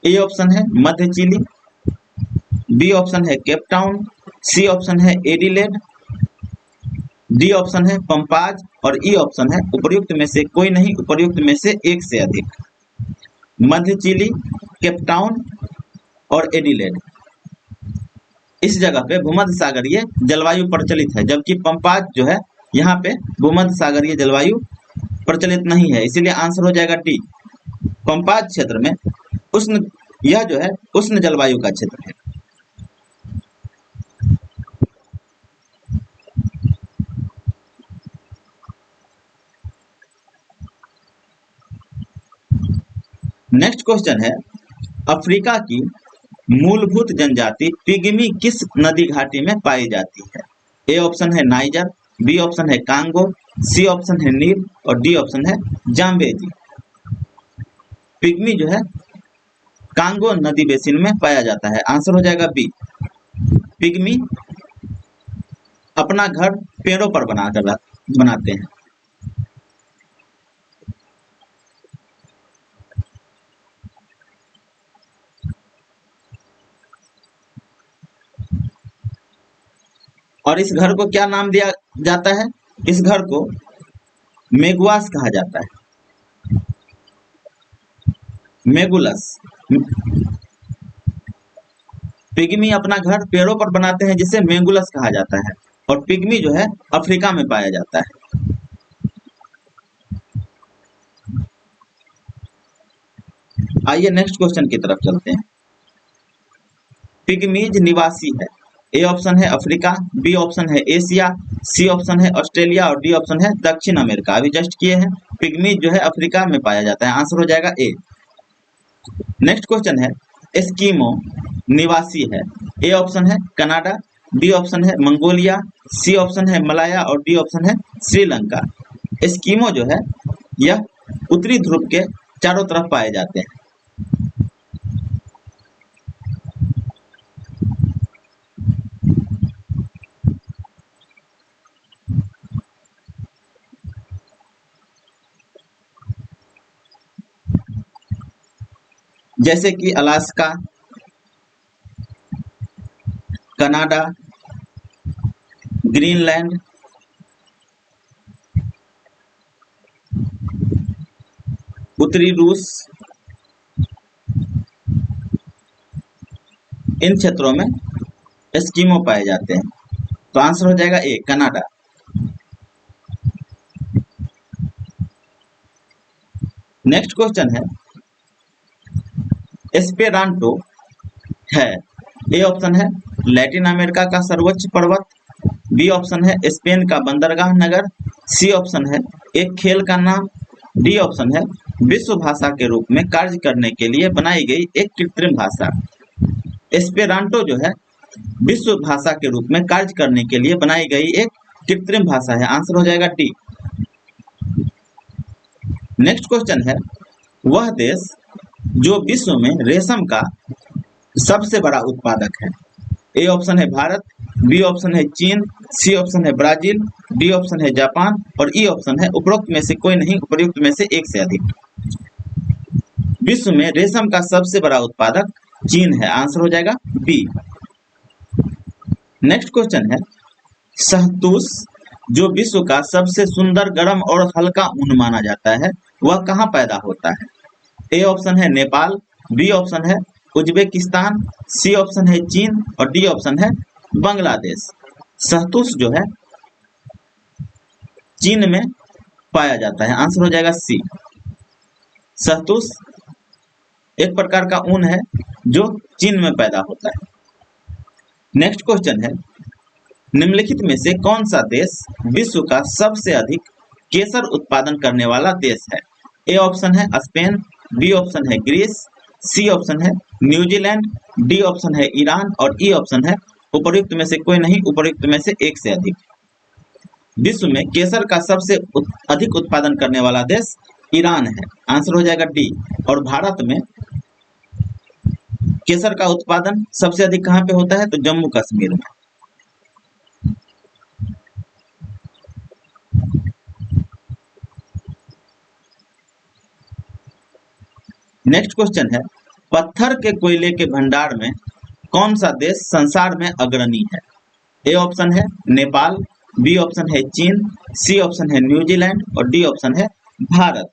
ए ऑप्शन है मध्य चिली, बी ऑप्शन है केप टाउन, सी ऑप्शन है एडिलेड, डी ऑप्शन है पंपाज और ई ऑप्शन है उपर्युक्त में से कोई नहीं, उपर्युक्त में से एक से अधिक। मध्य चिली, केप टाउन और एडिलेड, इस जगह पे भूमध्य सागरीय जलवायु प्रचलित है, जबकि पंपाज जो है यहाँ पे भूमध्य सागरीय जलवायु प्रचलित नहीं है, इसीलिए आंसर हो जाएगा डी। पंपाज क्षेत्र में उष्ण, यह जो है उष्ण जलवायु का क्षेत्र है। नेक्स्ट क्वेश्चन है, अफ्रीका की मूलभूत जनजाति पिग्मी किस नदी घाटी में पाई जाती है? ए ऑप्शन है नाइजर, बी ऑप्शन है कांगो, सी ऑप्शन है नील और डी ऑप्शन है जाम्बेजी। पिग्मी जो है कांगो नदी बेसिन में पाया जाता है। आंसर हो जाएगा बी। पिग्मी अपना घर पेड़ों पर बनाते हैं। और इस घर को क्या नाम दिया जाता है? इस घर को मेगुआस कहा जाता है, मेगुलस। पिग्मी अपना घर पेड़ों पर बनाते हैं जिसे मेगुलस कहा जाता है, और पिग्मी जो है अफ्रीका में पाया जाता है। आइए नेक्स्ट क्वेश्चन की तरफ चलते हैं। पिग्मीज निवासी है, ए ऑप्शन है अफ्रीका, बी ऑप्शन है एशिया, सी ऑप्शन है ऑस्ट्रेलिया और डी ऑप्शन है दक्षिण अमेरिका। अभी जस्ट किए हैं। पिग्मीज जो है अफ्रीका में पाया जाता है। आंसर हो जाएगा ए। नेक्स्ट क्वेश्चन है, एस्किमो निवासी है, ए ऑप्शन है कनाडा, बी ऑप्शन है मंगोलिया, सी ऑप्शन है मलाया और डी ऑप्शन है श्रीलंका। एस्किमो जो है यह उत्तरी ध्रुव के चारों तरफ पाए जाते हैं। जैसे कि अलास्का, कनाडा, ग्रीनलैंड, उत्तरी रूस, इन क्षेत्रों में एस्किमो पाए जाते हैं। तो आंसर हो जाएगा ए, कनाडा। नेक्स्ट क्वेश्चन है, एस्पेरांटो है, ए ऑप्शन है लैटिन अमेरिका का सर्वोच्च पर्वत, बी ऑप्शन है स्पेन का बंदरगाह नगर, सी ऑप्शन है एक खेल का नाम, डी ऑप्शन है विश्व भाषा के रूप में कार्य करने के लिए बनाई गई एक कृत्रिम भाषा। एस्पेरांटो जो है विश्व भाषा के रूप में कार्य करने के लिए बनाई गई एक कृत्रिम भाषा है। आंसर हो जाएगा डी। नेक्स्ट क्वेश्चन है, वह देश जो विश्व में रेशम का सबसे बड़ा उत्पादक है। ए ऑप्शन है भारत, बी ऑप्शन है चीन, सी ऑप्शन है ब्राजील, डी ऑप्शन है जापान और ई ऑप्शन है उपरोक्त में से कोई नहीं, उपर्युक्त में से एक से अधिक। विश्व में रेशम का सबसे बड़ा उत्पादक चीन है। आंसर हो जाएगा बी। नेक्स्ट क्वेश्चन है, शहतूश जो विश्व का सबसे सुंदर, गर्म और हल्का ऊन माना जाता है, वह कहाँ पैदा होता है? ए ऑप्शन है नेपाल, बी ऑप्शन है उज्बेकिस्तान, सी ऑप्शन है चीन और डी ऑप्शन है बांग्लादेश। शहतूश जो है चीन में पाया जाता है। आंसर हो जाएगा सी। शहतूश एक प्रकार का ऊन है जो चीन में पैदा होता है। नेक्स्ट क्वेश्चन है, निम्नलिखित में से कौन सा देश विश्व का सबसे अधिक केसर उत्पादन करने वाला देश है? ए ऑप्शन है स्पेन, बी ऑप्शन है ग्रीस, सी ऑप्शन है न्यूजीलैंड, डी ऑप्शन है ईरान और ई ऑप्शन है उपर्युक्त में से कोई नहीं, उपर्युक्त में से एक से अधिक। विश्व में केसर का सबसे अधिक उत्पादन करने वाला देश ईरान है। आंसर हो जाएगा डी। और भारत में केसर का उत्पादन सबसे अधिक कहाँ पे होता है? तो जम्मू कश्मीर में। नेक्स्ट क्वेश्चन है, पत्थर के कोयले के भंडार में कौन सा देश संसार में अग्रणी है? ए ऑप्शन है नेपाल, बी ऑप्शन है चीन, सी ऑप्शन है न्यूजीलैंड और डी ऑप्शन है भारत।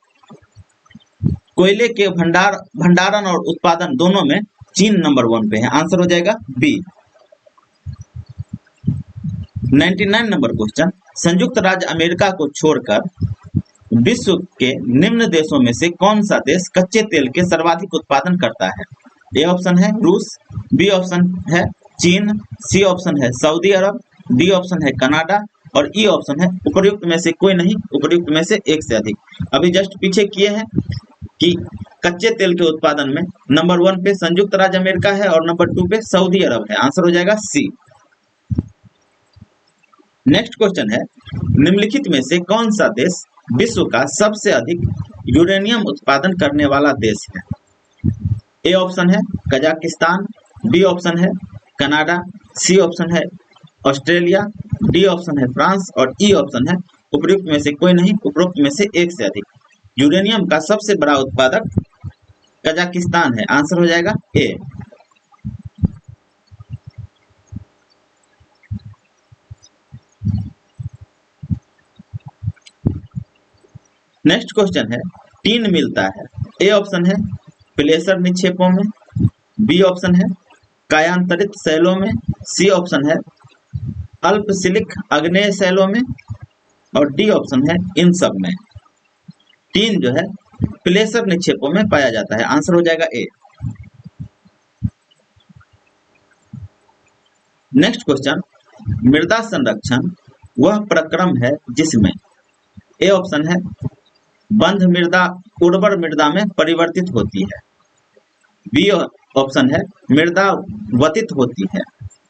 कोयले के भंडारण और उत्पादन दोनों में चीन नंबर 1 पे है। आंसर हो जाएगा बी। 99 नंबर क्वेश्चन, संयुक्त राज्य अमेरिका को छोड़कर विश्व के निम्न देशों में से कौन सा देश कच्चे तेल के सर्वाधिक उत्पादन करता है? ए ऑप्शन है रूस, बी ऑप्शन है चीन, सी ऑप्शन है सऊदी अरब, डी ऑप्शन है कनाडा और ई ऑप्शन है उपयुक्त में से कोई नहीं, उपयुक्त में से एक से अधिक। अभी जस्ट पीछे किए हैं कि कच्चे तेल के उत्पादन में नंबर 1 पे संयुक्त राज्य अमेरिका है और नंबर 2 पे सऊदी अरब है। आंसर हो जाएगा सी। नेक्स्ट क्वेश्चन है, निम्नलिखित में से कौन सा देश विश्व का सबसे अधिक यूरेनियम उत्पादन करने वाला देश है? ए ऑप्शन है कजाकिस्तान, बी ऑप्शन है कनाडा, सी ऑप्शन है ऑस्ट्रेलिया, डी ऑप्शन है फ्रांस और ई ऑप्शन है उपयुक्त में से कोई नहीं, उपरोक्त में से एक से अधिक। यूरेनियम का सबसे बड़ा उत्पादक कजाकिस्तान है। आंसर हो जाएगा ए। नेक्स्ट क्वेश्चन है, टीन मिलता है। ए ऑप्शन है प्लेसर निक्षेपों में, बी ऑप्शन है कायांतरित शैलों में, सी ऑप्शन है अल्पशिलिक आग्नेय शैलों में और डी ऑप्शन है इन सब में। टीन जो है प्लेसर निक्षेपों में पाया जाता है। आंसर हो जाएगा ए। नेक्स्ट क्वेश्चन, मृदा संरक्षण वह प्रक्रम है जिसमें ए ऑप्शन है बंध मृदा उर्वर मृदा में परिवर्तित होती है, बी ऑप्शन है मृदा वतित होती है,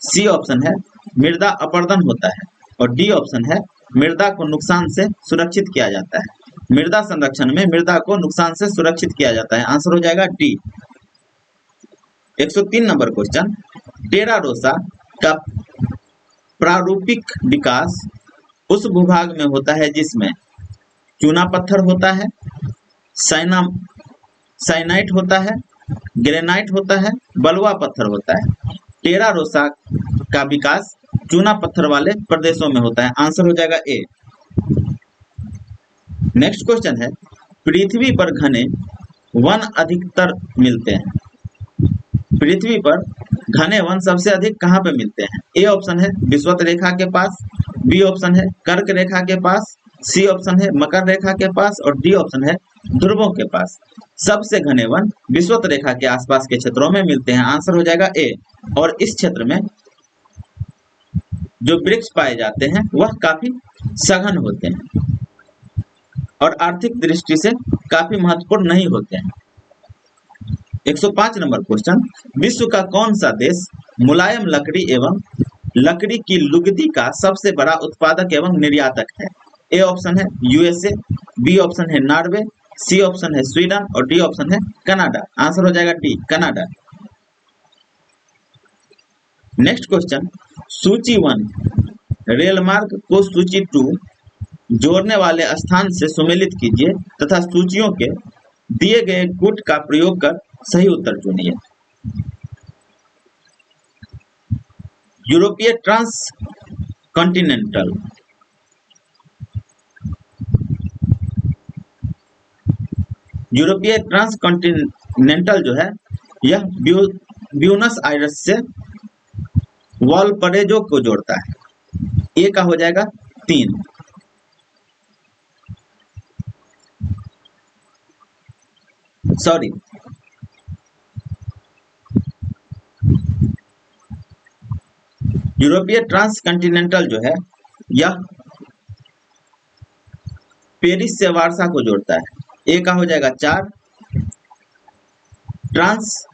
सी ऑप्शन है मृदा अपर्दन होता है और डी ऑप्शन है मृदा को नुकसान से सुरक्षित किया जाता है। मृदा संरक्षण में मृदा को नुकसान से सुरक्षित किया जाता है। आंसर हो जाएगा डी। 103 नंबर क्वेश्चन, टेरा रोसा का प्रारूपिक विकास उस भूभाग में होता है जिसमें चूना पत्थर होता है, साइनाइट होता है, ग्रेनाइट होता है, बलुआ पत्थर होता है। टेरा रोसा का विकास चूना पत्थर वाले प्रदेशों में होता है। आंसर हो जाएगा ए। नेक्स्ट क्वेश्चन है, पृथ्वी पर घने वन अधिकतर मिलते हैं। पृथ्वी पर घने वन सबसे अधिक कहाँ पे मिलते हैं? ए ऑप्शन है विषुवत रेखा के पास, बी ऑप्शन है कर्क रेखा के पास, सी ऑप्शन है मकर रेखा के पास और डी ऑप्शन है ध्रुवों के पास। सबसे घने वन विषुवत रेखा के आसपास के क्षेत्रों में मिलते हैं। आंसर हो जाएगा ए। और इस क्षेत्र में जो वृक्ष पाए जाते हैं वह काफी सघन होते हैं और आर्थिक दृष्टि से काफी महत्वपूर्ण नहीं होते हैं। 105 नंबर क्वेश्चन, विश्व का कौन सा देश मुलायम लकड़ी एवं लकड़ी की लुगदी का सबसे बड़ा उत्पादक एवं निर्यातक है? ए ऑप्शन है यूएसए, बी ऑप्शन है नॉर्वे, सी ऑप्शन है स्वीडन और डी ऑप्शन है कनाडा। आंसर हो जाएगा डी, कनाडा। नेक्स्ट क्वेश्चन, सूची 1 रेल मार्ग को सूची 2 जोड़ने वाले स्थान से सुमेलित कीजिए तथा सूचियों के दिए गए गुट का प्रयोग कर सही उत्तर चुनिए। यूरोपीय ट्रांस कॉन्टिनेंटल, यूरोपीय ट्रांस कॉन्टिनेंटल जो है यह ब्यूनस आयर्स से वालपरेजो को जोड़ता है। ए का हो जाएगा 3। सॉरी, यूरोपीय ट्रांस कॉन्टिनेंटल जो है यह पेरिस से वारसा को जोड़ता है। ए का हो जाएगा 4। ट्रांस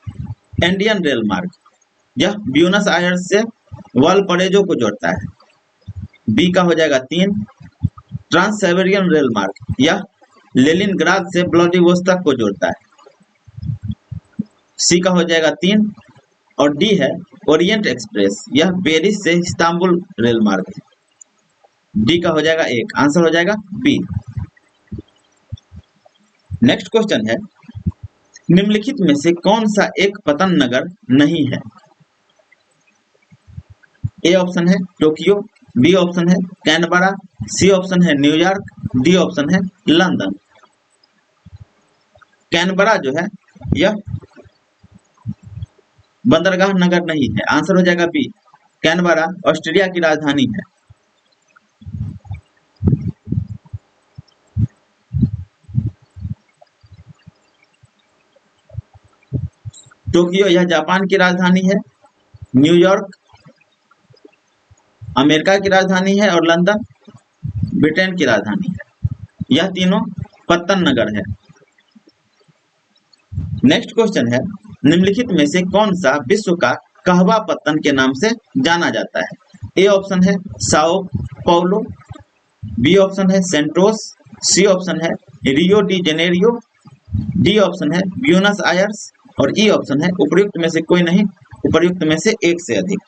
एंडियन रेल मार्ग यह ब्यूनस आयर्स से वालपरेजो को जोड़ता है। बी का हो जाएगा 3। ट्रांस साइबेरियन रेल मार्ग यह लेनिनग्राद से व्लादिवोस्तोक को जोड़ता है। सी का हो जाएगा 3 और डी है ओरिएंट एक्सप्रेस यह पेरिस से इस्तांबुल रेल मार्ग है। डी का हो जाएगा 1। आंसर हो जाएगा बी। नेक्स्ट क्वेश्चन है, निम्नलिखित में से कौन सा एक पतन नगर नहीं है? ए ऑप्शन है टोक्यो, बी ऑप्शन है कैनबरा, सी ऑप्शन है न्यूयॉर्क, डी ऑप्शन है लंदन। कैनबरा जो है यह बंदरगाह नगर नहीं है। आंसर हो जाएगा बी। कैनबरा ऑस्ट्रेलिया की राजधानी है। टोक्यो यह जापान की राजधानी है, न्यूयॉर्क अमेरिका की राजधानी है और लंदन ब्रिटेन की राजधानी है। यह तीनों पत्तन नगर है। नेक्स्ट क्वेश्चन है, निम्नलिखित में से कौन सा विश्व का कहवा पत्तन के नाम से जाना जाता है? ए ऑप्शन है साओ पाउलो, बी ऑप्शन है सेंटोस, सी ऑप्शन है Rio de Janeiro, D option है ब्यूनस आयर्स और ई ऑप्शन है उपर्युक्त में से कोई नहीं, उपर्युक्त में से एक से अधिक।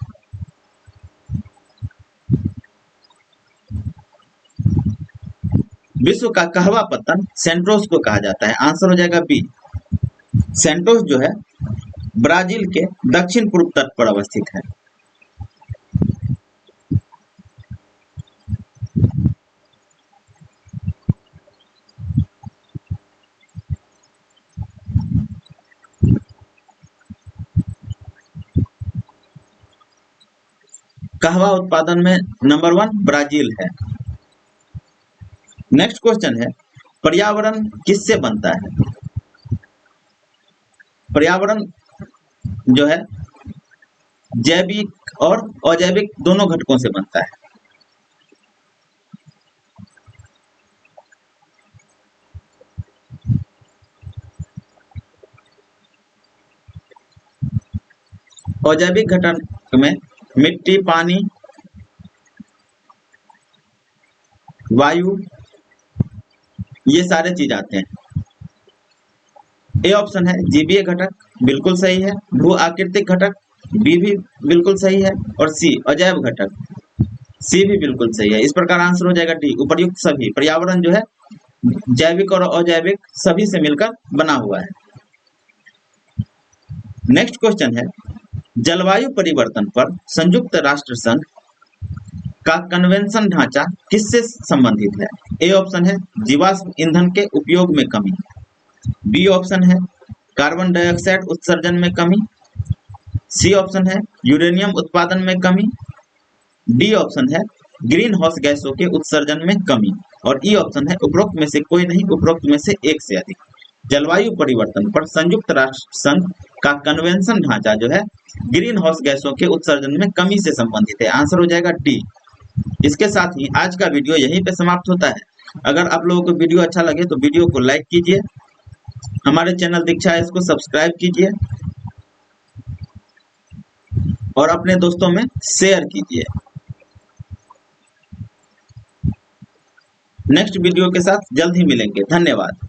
विश्व का कहवा पत्तन सेंटोस को कहा जाता है। आंसर हो जाएगा बी। सेंटोस जो है ब्राजील के दक्षिण पूर्व तट पर अवस्थित है। कहवा उत्पादन में नंबर 1 ब्राजील है। नेक्स्ट क्वेश्चन है, पर्यावरण किससे बनता है? पर्यावरण जो है जैविक और अजैविक दोनों घटकों से बनता है। अजैविक घटक में मिट्टी, पानी, वायु ये सारे चीज आते हैं। ए ऑप्शन है जीवीय घटक, बिल्कुल सही है। भू आकृतिक घटक, बी भी बिल्कुल सही है। और सी अजैव घटक, सी भी बिल्कुल सही है। इस प्रकार आंसर हो जाएगा डी, उपर्युक्त सभी। पर्यावरण जो है जैविक और अजैविक सभी से मिलकर बना हुआ है। नेक्स्ट क्वेश्चन है, जलवायु परिवर्तन पर संयुक्त राष्ट्र संघ का कन्वेंशन ढांचा किससे संबंधित है? ए ऑप्शन है जीवाश्म ईंधन के उपयोग में कमी, बी ऑप्शन है कार्बन डाइऑक्साइड उत्सर्जन में कमी, सी ऑप्शन है यूरेनियम उत्पादन में कमी, डी ऑप्शन है ग्रीन हाउस गैसों के उत्सर्जन में कमी और ई ऑप्शन है उपरोक्त में से कोई नहीं, उपरोक्त में से एक से अधिक। जलवायु परिवर्तन पर संयुक्त राष्ट्र संघ का कन्वेंशन ढांचा जो है ग्रीन हाउस गैसों के उत्सर्जन में कमी से संबंधित है। आंसर हो जाएगा डी। इसके साथ ही आज का वीडियो यहीं पे समाप्त होता है। अगर आप लोगों को वीडियो अच्छा लगे तो वीडियो को लाइक कीजिए, हमारे चैनल दीक्षा है इसको सब्सक्राइब कीजिए और अपने दोस्तों में शेयर कीजिए। नेक्स्ट वीडियो के साथ जल्द ही मिलेंगे। धन्यवाद।